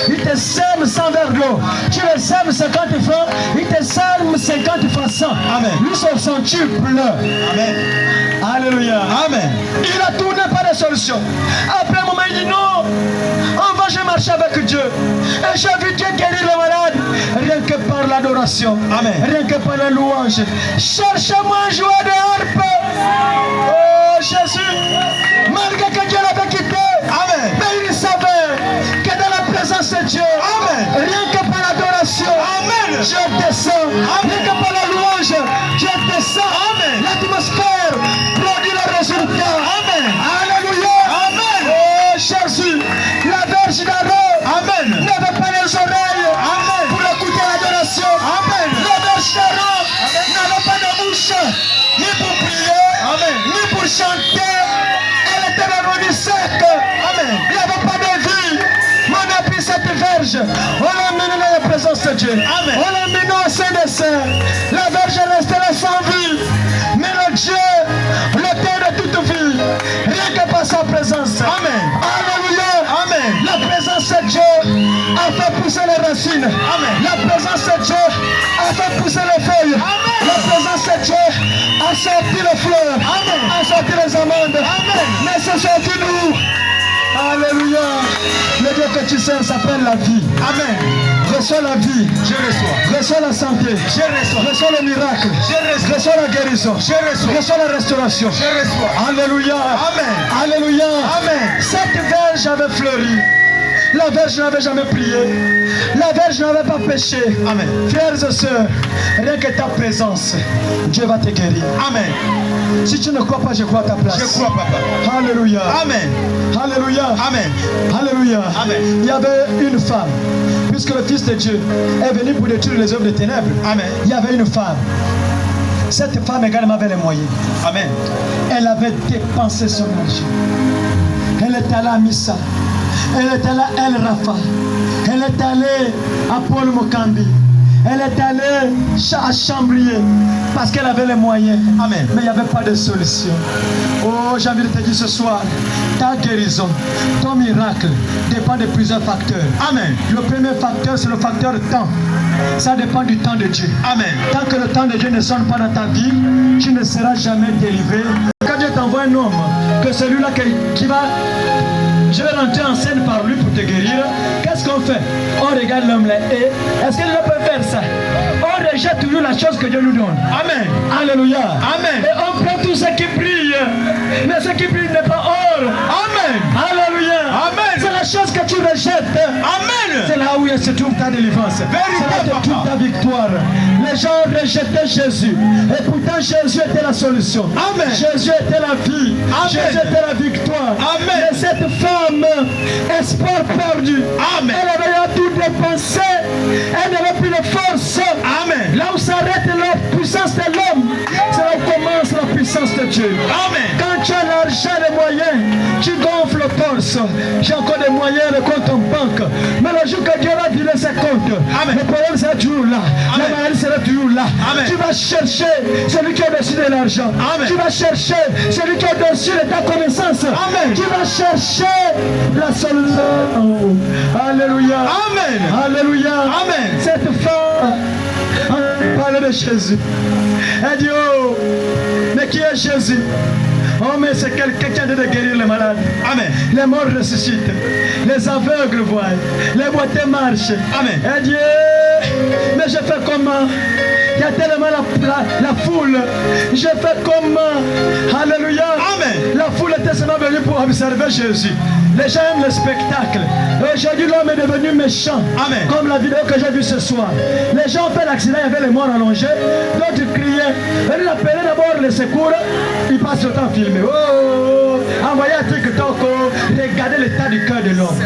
il te sème 100 verres d'eau. Tu le sèmes 50 francs, il te sème 50 francs 100. Lui, son centuple. Amen. Alléluia. Amen. Il a tourné par des solutions. Après un moment, il dit non. Enfin, j'ai marché avec Dieu. Et j'ai vu Dieu guérir le malade. Rien que par l'adoration. Rien que par la louange. Cherchez-moi un joueur de harpe. Oh Jésus. Malgré que Dieu l'avait quitté. Mais il savait que dans la présence de Dieu. Rien que par l'adoration. Dieu descend. Rien que par la louange. Dieu descend. L'atmosphère produit le résultat. Alléluia. Oh Jésus. La Vierge d'Aaron n'avait pas les oreilles pour écouter l'adoration. La Vierge d'Aaron n'avait pas de bouche ni pour prier, ni pour chanter. Elle était revenue sec. Il n'y avait pas de vie. Mais on a pris cette Vierge. On l'a amenée dans la présence de Dieu. On l'a amenée au sein des saints. La Vierge est restée là sans vie. Mais le Dieu, l'auteur de toute vie, rien que par sa présence. Alléluia. La présence de Dieu a fait pousser les racines. La présence de Dieu a fait pousser les feuilles. La présence de Dieu a sorti les fleurs, a sorti les amandes. Mais c'est sorti nous. Alléluia. Le Dieu que tu sers s'appelle la vie. Reçois la vie. Je reçois. Reçois la santé. Je reçois. Reçois le miracle. Je reçois. Reçois la guérison. Je reçois. Reçois la restauration. Je reçois. Alléluia. Alléluia. Cette verge avait fleuri. La Vierge n'avait jamais prié. La Vierge n'avait pas péché. Frères et sœurs, rien que ta présence, Dieu va te guérir. Si tu ne crois pas, je crois à ta place. Je crois, papa. Alléluia. Alléluia. Alléluia. Il y avait une femme. Puisque le Fils de Dieu est venu pour détruire les œuvres des ténèbres. Il y avait une femme. Cette femme également avait les moyens. Elle avait dépensé son argent. Elle est allée à Missa. Elle est allée à El Rafa. Elle est allée à Paul Mokambi. Elle est allée à Chambrier parce qu'elle avait les moyens. Mais il n'y avait pas de solution. Oh, j'ai envie de te dire ce soir, ta guérison, ton miracle dépend de plusieurs facteurs. Le premier facteur, c'est le facteur temps. Ça dépend du temps de Dieu. Tant que le temps de Dieu ne sonne pas dans ta vie, tu ne seras jamais délivré. Quand Dieu t'envoie un homme, que celui-là qui va... Je vais rentrer en scène par lui pour te guérir. Qu'est-ce qu'on fait? On regarde l'homme là. Et est-ce que Dieu peut faire ça? On rejette toujours la chose que Dieu nous donne. Alléluia. Et on prend tout ce qui brille. Mais ce qui brille n'est pas or. Alléluia. C'est la chose que tu rejettes. C'est là où se trouve ta délivrance. C'est là où se trouve ta victoire. Les gens rejetaient Jésus. Et pourtant Jésus était la solution. Jésus était la vie. Jésus était la victoire. Et cette femme, espoir perdu. Elle avait tout dépensé. Elle n'avait plus de force. Là où s'arrête la puissance de l'homme, c'est là où commence la puissance de Dieu. Quand tu as l'argent, les moyens, tu gonfles le torse. J'ai encore des moyens, de compte en banque. Mais le jour que Dieu va virer ses comptes, le problème sera toujours là. La maladie sera toujours là. Tu vas chercher celui qui est au-dessus de l'argent. Tu vas chercher celui qui est au-dessus de ta connaissance. Tu vas chercher la solution. Alléluia. Alléluia. Cette femme parlait de Jésus. Elle dit, oh, mais qui est Jésus? Oh, mais c'est quelqu'un qui a de guérir les malades. Les morts ressuscitent. Les aveugles voient. Les boiteux marchent. Elle dit, mais je fais comment? Il y a tellement la foule. Je fais comment? Alléluia. La foule était seulement venue pour observer Jésus. Les gens aiment le spectacle. Aujourd'hui, l'homme est devenu méchant. Comme la vidéo que j'ai vue ce soir. Les gens ont fait l'accident, il y avait les morts allongés. D'autres criaient. Ils appelaient d'abord les secours. Ils passent le temps à filmer. Oh, envoyez un TikTok. Regardez l'état du cœur de l'homme.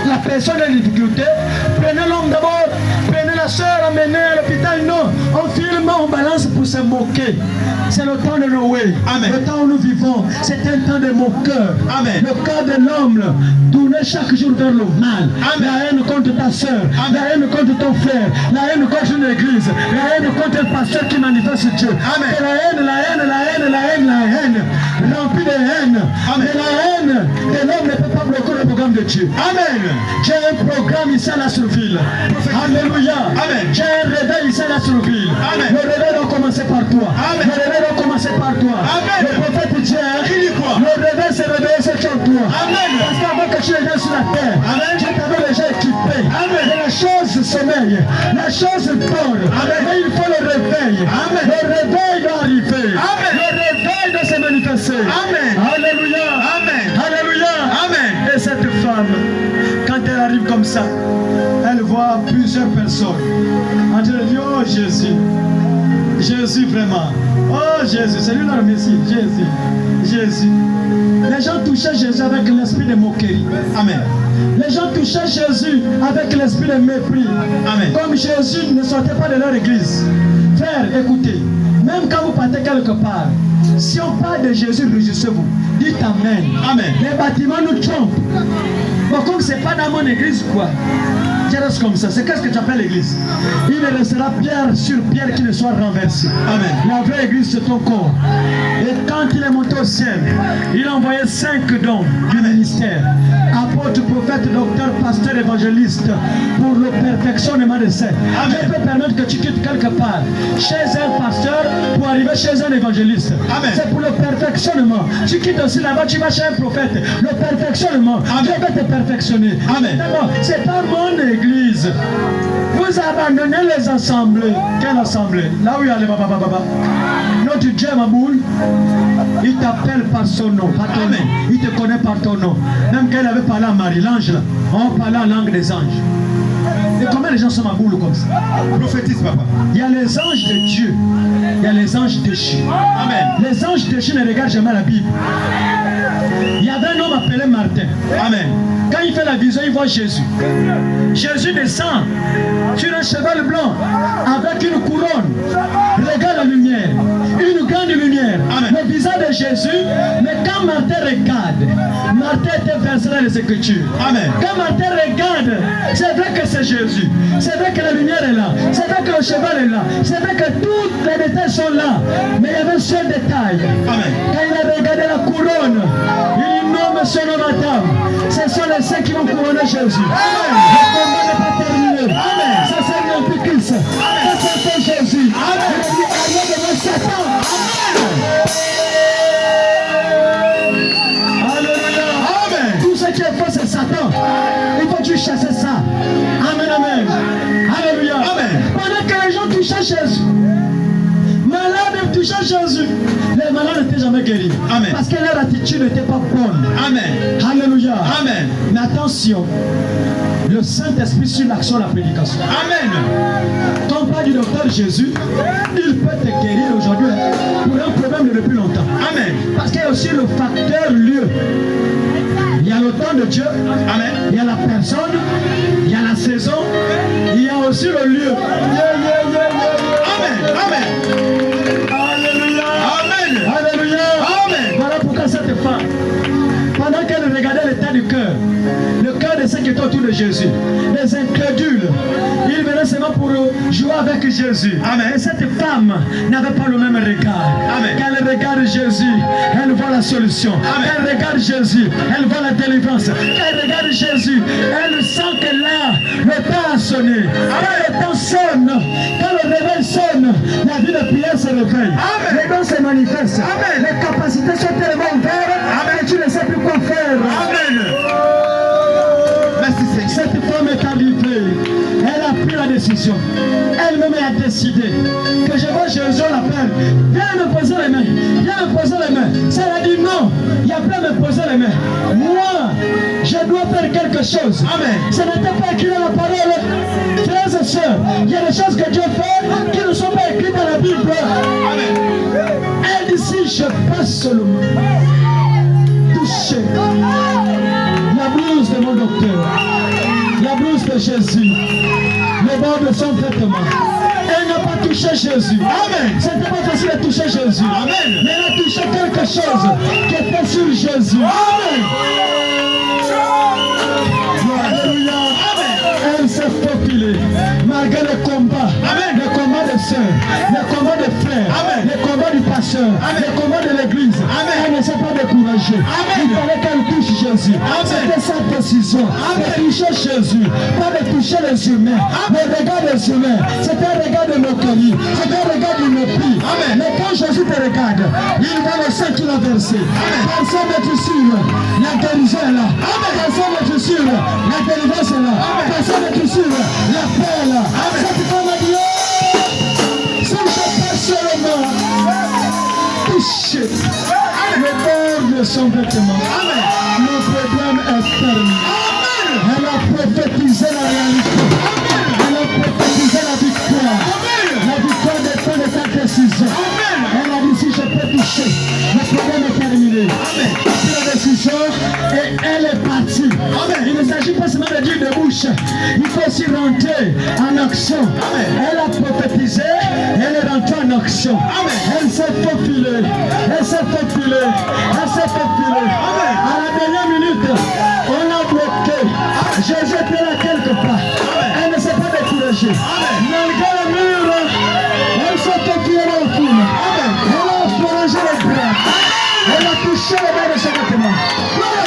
La personne a des difficultés. Prenez l'homme d'abord. Prenez la soeur, amenez à l'hôpital. Non. On filme, on balance pour se moquer. C'est le temps de Noé. Amen. Le temps où nous vivons. C'est un temps de moqueur. Amen. Le cœur de l'homme tourne chaque jour vers le mal. Amen. La haine contre ta soeur. La haine contre ton frère. La haine contre une église. La haine contre un pasteur qui manifeste Dieu. Amen. C'est la haine, la haine, la haine, la haine, la haine. Remplie de haine. Amen. Et la haine de l'homme ne peut pas bloquer le programme de Dieu. Amen. J'ai un programme ici à la Surville. Alléluia. Amen. J'ai un réveil ici à la Surville. Amen. Le réveil doit commencer par toi. Amen. Le réveil doit commencer par toi. Amen. Le prophète dit, Il dit quoi? le réveil s'est réveillé sur toi. Amen. Parce qu'avant que tu viennes sur la terre, Amen. Dieu t'avait déjà équipé. Amen. Et la chose sommeille. La chose dort. Amen. Mais il faut le réveil. Amen. Le réveil doit arriver. Amen. Le réveil doit se manifester. Amen. Alléluia. Amen. Alléluia. Amen. Et cette femme, quand elle arrive comme ça, elle voit plusieurs personnes. Elle dit, oh Jésus, Jésus vraiment. Oh Jésus, c'est lui le Messie, Jésus, Jésus. Les gens touchaient Jésus avec l'esprit de moquerie. Amen. Les gens touchaient Jésus avec l'esprit de mépris. Amen. Comme Jésus ne sortait pas de leur église. Frère, écoutez, même quand vous partez quelque part, si on parle de Jésus, réjouissez-vous. Dites Amen. Amen. Les bâtiments nous trompent. Bon, comme c'est pas dans mon église, quoi. Tu restes comme ça. C'est qu'est-ce que tu appelles l'église? Il ne restera pierre sur pierre qui ne soit renversée. Amen. La vraie église, c'est ton corps. Et quand il est monté au ciel, il a envoyé 5 dons du ministère. Apôtre, prophète, docteur, pasteur, évangéliste, pour le perfectionnement de saints. Amen. Dieu peut permettre que tu quittes quelque part chez un pasteur pour arriver chez un évangéliste. Amen. C'est pour le perfectionnement. Tu quittes aussi là-bas, tu vas chez un prophète. Le perfectionnement. Amen. Dieu va te perfectionner. Amen. C'est pas mon église. Vous abandonnez les assemblées. Quelle assemblée? Là où il y a les baba. Notre Dieu, ma boule, il t'appelle par son nom, par ton Amen. nom. Il te connaît par ton nom. Même quand il avait parlé à Marie, l'ange là, on parlait en langue des anges. Et combien de gens sont ma boule comme ça? Prophétise, papa. Il y a les anges de Dieu. Il y a les anges déchus. Amen. Les anges déchus ne regardent jamais la Bible. Il y avait un homme appelé Martin. Amen. Quand il fait la vision, il voit Jésus. Jésus descend sur un cheval blanc avec une couronne. Regarde la lumière. Une grande lumière. Amen. Le visage de Jésus. Mais quand Martin regarde, Martin était versé dans les Écritures. Amen. Quand Martin regarde, c'est vrai que c'est Jésus. C'est vrai que la lumière est là. C'est vrai que le cheval est là. C'est vrai que tous les détails sont là. Mais il y avait un seul détail. Amen. Quand il a regardé la couronne, il nomme son nom à table. Ce sont les saints qui vont couronner Jésus. Amen. Le combat n'est pas terminé. Amen. Ça c'est l'Antichrist. Ça c'est Jésus. Amen. Il a dit, allez devant Satan. Alléluia. Amen. Tout ce qui est faux, c'est Satan. Il faut que tu chasses ça. Amen, amen. Alléluia. Amen. Pendant que les gens touchaient Jésus, malades touchaient Jésus, les malades n'étaient jamais guéris. Amen. Parce que leur attitude n'était pas bonne. Amen. Alléluia. Amen. Mais attention, le Saint-Esprit sur l'action de la prédication. Amen. Quand on parle du docteur Jésus, il peut te guérir aujourd'hui pour un problème de depuis longtemps. Amen. Parce qu'il y a aussi le facteur lieu. Il y a le temps de Dieu, Amen. il y a la personne, il y a la saison, il y a aussi le lieu. Amen. Amen. Alléluia. Amen. Alléluia. Amen. Voilà pourquoi cette femme, pendant qu'elle regardait l'état du cœur, le cœur de ceux qui étaient autour de Jésus, les incrédules, ils venaient seulement pour jouer avec Jésus. Amen. Et cette femme n'avait pas le même regard. Amen. Quand elle regarde Jésus, elle voit la solution. Amen. Quand elle regarde Jésus, elle voit la délivrance. Quand elle regarde Jésus, elle sent que là, le temps a sonné. Quand le temps sonne, quand le réveil sonne, la vie de prière se réveille. Amen. Les dons se manifestent. Amen. Les capacités sont tellement ouvertes que tu ne sais plus quoi faire. Amen. Merci Seigneur. Cette femme est arrivée. Elle a pris la décision. Elle-même a décidé que je vois Jésus, on l'appelle. Viens me poser les mains. Viens me poser les mains. Ça, elle a dit non. Il n'y a plus à me poser les mains. Moi, je dois faire quelque chose. Amen. Ce n'était pas écrit dans la parole. Frères et sœurs, il y a des choses que Dieu fait qui ne sont pas écrites dans la Bible. Amen. Elle dit si je passe seulement toucher la blouse de mon docteur, la blouse de Jésus, les bords de son vêtement, un n'a pas touché Jésus. Amen. C'était pas facile de toucher Jésus. Amen. Mais elle a touché quelque chose qui était sur Jésus. Amen. Alléluia. Amen. Elle s'est faufilée. Malgré le combat. Amen. Le combat des sœurs. Le combat des frères. Amen. Le combat du pasteur. Amen. Le combat de l'église. Amen. Elle ne s'est pas découragée. Amen. Il fallait qu'elle touche Jésus. Amen. C'était sa décision. Amen. De toucher Jésus. Pas de toucher les humains. Le regard des humains. C'était un regard de moquerie. C'était un regard de mépris. Amen. Mais quand Jésus te regarde, il va le sang qu'il a versé. Personne n'est sûr. La guérison est là. Personne n'est sûr. La délivrance est là. Personne n'est sûr. La paix est là. Cette femme a dit, oh, si je passe seulement toucher le bord de son vêtement, le problème est terminé. Elle a prophétisé la réalité. Elle a prophétisé la victoire. La victoire dépend de ta décision. Elle a dit, si je peux toucher, le problème est terminé. Elle a pris la décision et elle est partie. Il ne s'agit pas seulement de dire de bouche. Il faut aussi rentrer en action. Elle a prophétisé, elle est rentrée en action. Elle s'est faufilée. Elle s'est faufilée. Elle s'est faufilée. À la dernière minute, on a bloqué. Jésus était là quelque part. Elle ne s'est pas découragée. Malgré le mur, elle s'est faufilée dans le foule. Elle a prolongé les bras. Elle a touché le bas de son vêtement.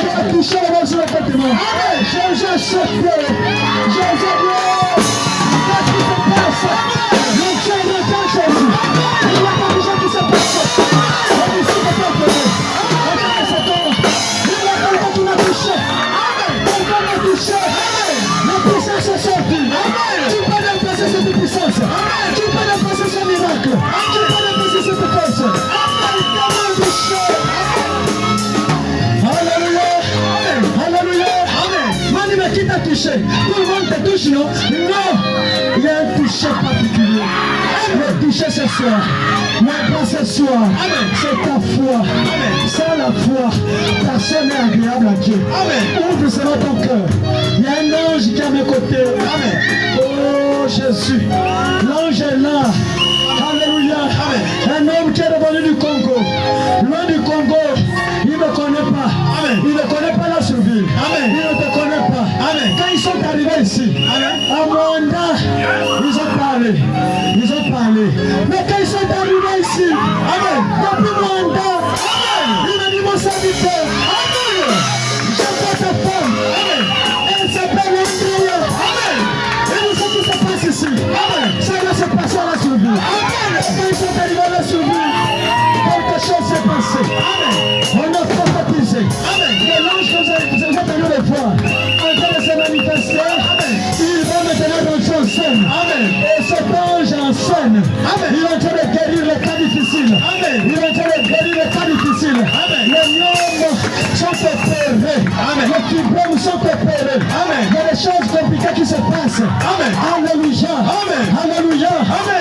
Elle a touché le bas de son vêtement. Jésus est sauvé. Jésus est gloire. Qu'est-ce qui se passe? Le Dieu retient Jésus. Il n'y a pas de gens qui se passent. Et ici, c'est pas vrai. En tant que cet homme, il y a quelqu'un qui m'a touché. Quelqu'un m'a touché. La puissance est sortie. Tu peux dépasser cette puissance. Tu peux dépasser ce miracle. Tu peux dépasser cette force. Quelqu'un m'a touché. Alléluia. Alléluia. Mani, mais qui t'a touché? Tout le monde te touche, non? Non. Il y a un toucher particulier. Le toucher ce soir. Mais pas ce soir. C'est ta foi. Sans la foi, personne n'est agréable à Dieu. Ouvre seulement ton cœur. Il y a un ange qui est à mes côtés. Oh Jésus. L'ange est là. Alléluia. Un homme qui est revenu du Congo. Loin du Congo. Il ne me connaît pas. Il ne connaît pas la survie. Il ne te connaît pas. Quand ils sont arrivés ici, à Mwanda, ils ont parlé. Ils ont parlé. Mais quand ils sont arrivés ici, depuis Mwanda, il m'a dit, mon serviteur, j'aime pas ta femme. Elle s'appelle Andrea. Et nous ce qui se passe ici. Ça va se passer à la survie. Quand ils sont arrivés à la survie, quelque chose s'est passé. On a prophétisé. Et l'ange que vous êtes venu le voir, en train de se manifester, il va maintenant rentrer en scène. Et cet ange en scène, il est en train de guérir les cas difficiles. Il est en train de guérir les cas difficiles. Les myomes sont opérés. Les fibromes sont opérés. Il y a des choses compliquées qui se passent. Alléluia. Alléluia.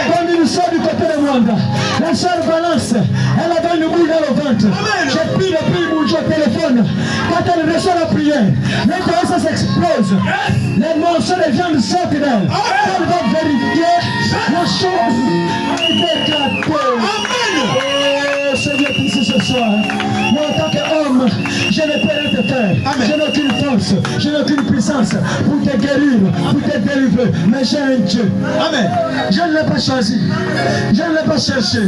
Quand il sort du côté de Rwanda, la sœur Valence, elle avait une boule dans le ventre. J'ai pris depuis mon téléphone. Quand elle reçoit la prière, l'intérieur s'explose. Les morceaux de viande sortent d'elle. Elle va vérifier la chose éclatée. Oh Seigneur, ici ce soir, moi en tant qu'homme, je ne peux rien te faire. Je n'ai aucune force, je n'ai aucune puissance pour te guérir, pour te délivrer. Mais j'ai un Dieu. Amen. Je ne l'ai pas choisi, je ne l'ai pas cherché,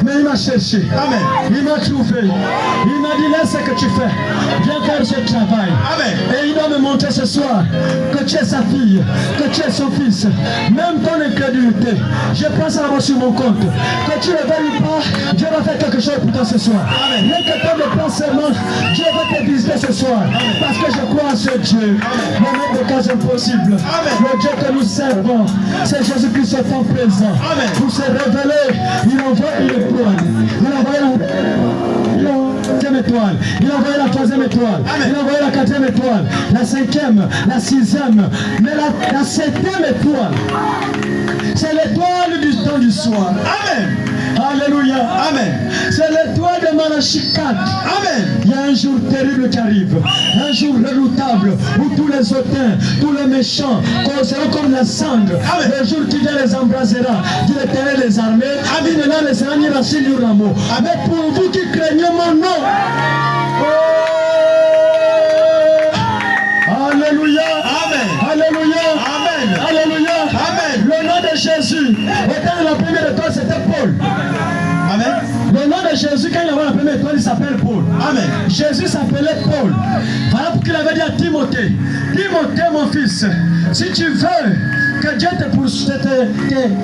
mais il m'a cherché. Amen. Il m'a trouvé. Il m'a dit, laisse ce que tu fais. Viens faire ce travail. Amen. Et il va me montrer ce soir que tu es sa fille, que tu es son fils. Même ton incrédulité, je prends ça sur mon compte. Que tu ne veuilles pas, Dieu va faire quelque chose pour toi ce soir. Même que ton de pensement, Dieu va te visiter ce soir. Parce que je crois en ce Dieu. Le même de cas impossible. Le Dieu que nous servons, c'est Jésus-Christ au temps présent. Pour se révéler, il envoie une étoile. Il envoie la deuxième étoile. Il envoie la troisième étoile. Il envoie la quatrième étoile. La cinquième, la sixième. Mais la septième étoile, c'est l'étoile du temps du soir. Amen. Alléluia. Amen. C'est le toit de Malachie 4. Amen. Il y a un jour terrible qui arrive, un jour redoutable où tous les hautains, tous les méchants seront comme la cendre. Amen. Le jour qui vient les embrasera, dit l'Éternel des armées, il ne laissera ni racine ni rameau. Mais pour vous qui craignez mon nom, Alléluia. Amen. Alléluia. Amen. Alléluia. Amen. Le nom de Jésus, étant la première étoile, c'était Paul. Amen. Le nom de Jésus, quand il avait la première étoile, il s'appelle Paul. Amen. Jésus s'appelait Paul. Voilà pourquoi il avait dit à Timothée, Timothée mon fils, si tu veux que Dieu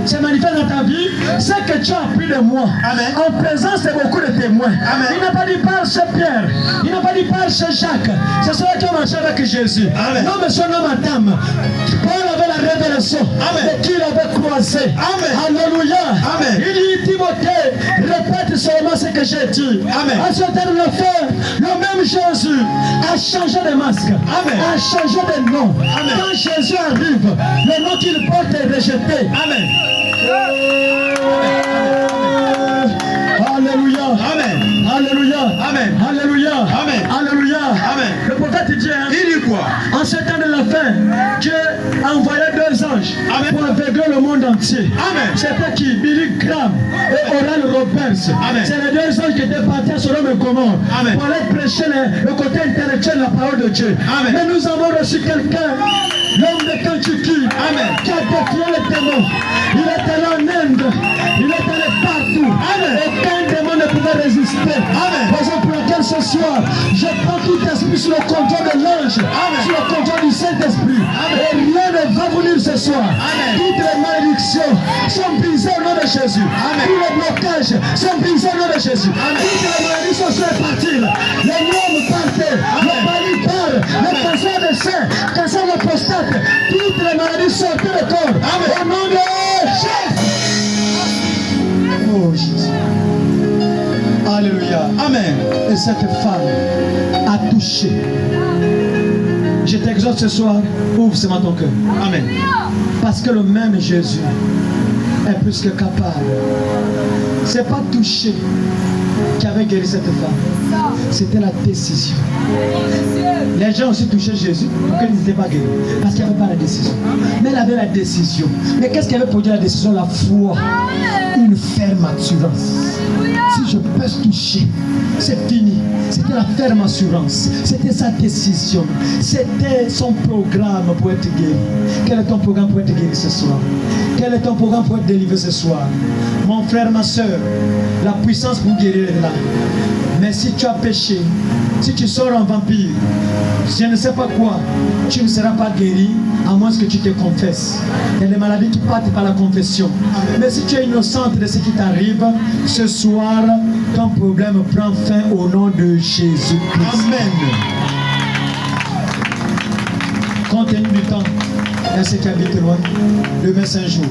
se manifeste dans ta vie, c'est que tu as appris de moi. Amen. En présence de beaucoup de témoins. Amen. Il n'a pas dit par chez Pierre, il n'a pas dit par chez Jacques. C'est ceux qui ont marché avec Jésus. Amen. Non, monsieur, non, madame. Paul avait la révélation Amen. de qui il avait croisé. Amen. Alléluia. Amen. Il dit, Timothée, répète seulement ce que j'ai dit. Amen. À ce temps de le faire, le même Jésus a changé de masque, Amen. a changé de nom. Amen. Quand Jésus arrive, le nom qu'il porte est rejeté. Amen. Alléluia. Amen. Alléluia. Amen. Alléluia. Amen. Alléluia. Amen. Le prophète dit, hein, Il dit quoi? en ce temps de la fin, Dieu a envoyé 2 anges Amen. pour aveugler le monde entier. Amen. C'était qui? Billy Graham et Oral Roberts. Amen. C'est les 2 anges qui étaient partis à Sodome et Gomorrhe Amen. pour aller prêcher le côté intellectuel de la parole de Dieu. Amen. Mais nous avons reçu quelqu'un, l'homme de Kentucky, Amen. qui a défié les démons. Il est allé en Inde, il est allé partout. Amen. Aucun démon ne pouvait résister. Amen. Raison pour laquelle ce soir, je prends tout esprit sous le contrôle de l'ange, Amen. sous le contrôle du Saint-Esprit. Et rien ne va venir ce soir. Amen. Toutes les malédictions sont brisées au nom de Jésus. Amen. Tous les blocages sont brisés au nom de Jésus. Amen. Toutes les malédictions sont parties. Les normes partent. Le panique part. Le cancer de sein, cancer de prostate. Toutes les maladies sortent du corps. Amen. Au nom de Jésus. Oh Jésus. Alléluia. Amen. Et cette femme a touché. Je t'exhorte ce soir, ouvre seulement ton cœur. Amen. Parce que le même Jésus est plus que capable. C'est pas toucher qui avait guéri cette femme. C'était la décision. Les gens ont aussi touché Jésus pour qu'ils n'étaient pas guéris. Parce qu'il n'y avait pas la décision. Mais elle avait la décision. Mais qu'est-ce qui avait produit la décision? La foi. Une ferme assurance. Si je peux toucher, c'est fini. C'était la ferme assurance. C'était sa décision. C'était son programme pour être guéri. Quel est ton programme pour être guéri ce soir? Quel est ton programme pour être délivré ce soir? Mon frère, ma soeur, la puissance pour guérir est là. Mais si tu as péché, si tu sors en vampire, je ne sais pas quoi, tu ne seras pas guéri à moins que tu te confesses. Il y a des maladies qui partent par la confession. Mais si tu es innocente de ce qui t'arrive, ce soir, ton problème prend fin au nom de Jésus-Christ. Amen. Compte tenu du temps, il y a ceux qui habitent loin, demain c'est un jour.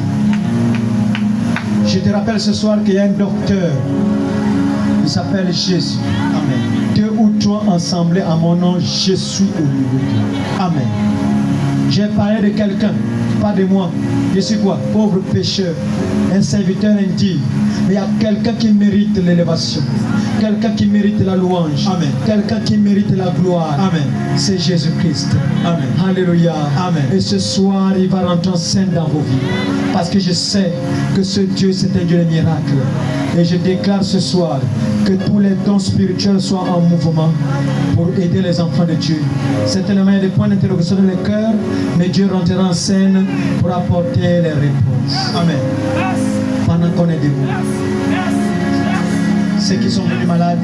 Je te rappelle ce soir qu'il y a un docteur, il s'appelle Jésus. Amen. 2 ou 3 ensemble à mon nom, je suis au niveau de Dieu. Amen. J'ai parlé de quelqu'un, pas de moi. Je suis quoi? Pauvre pécheur, un serviteur indigne. Mais il y a quelqu'un qui mérite l'élévation, quelqu'un qui mérite la louange, Amen. quelqu'un qui mérite la gloire. Amen. C'est Jésus-Christ. Amen. Alléluia. Amen. Et ce soir, il va rentrer en scène dans vos vies. Parce que je sais que ce Dieu, c'est un Dieu de miracles. Et je déclare ce soir que tous les dons spirituels soient en mouvement pour aider les enfants de Dieu. Certainement, il y a des points d'interrogation dans le cœur, mais Dieu rentrera en scène pour apporter les réponses. Amen. Pendant qu'on est debout. Ceux qui sont venus malades,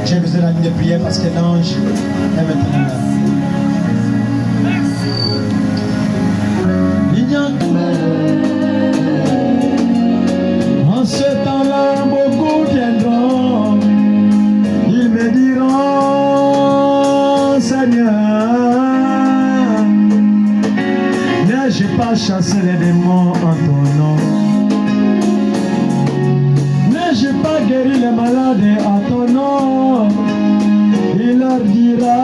j'ai besoin de la ligne de prière parce que l'ange est maintenant là. En ce temps-là, beaucoup viendront. Ils me diront, Seigneur, n'ai-je pas chassé les démons en ton nom? N'ai-je pas guéri les malades à ton nom? Il leur dira,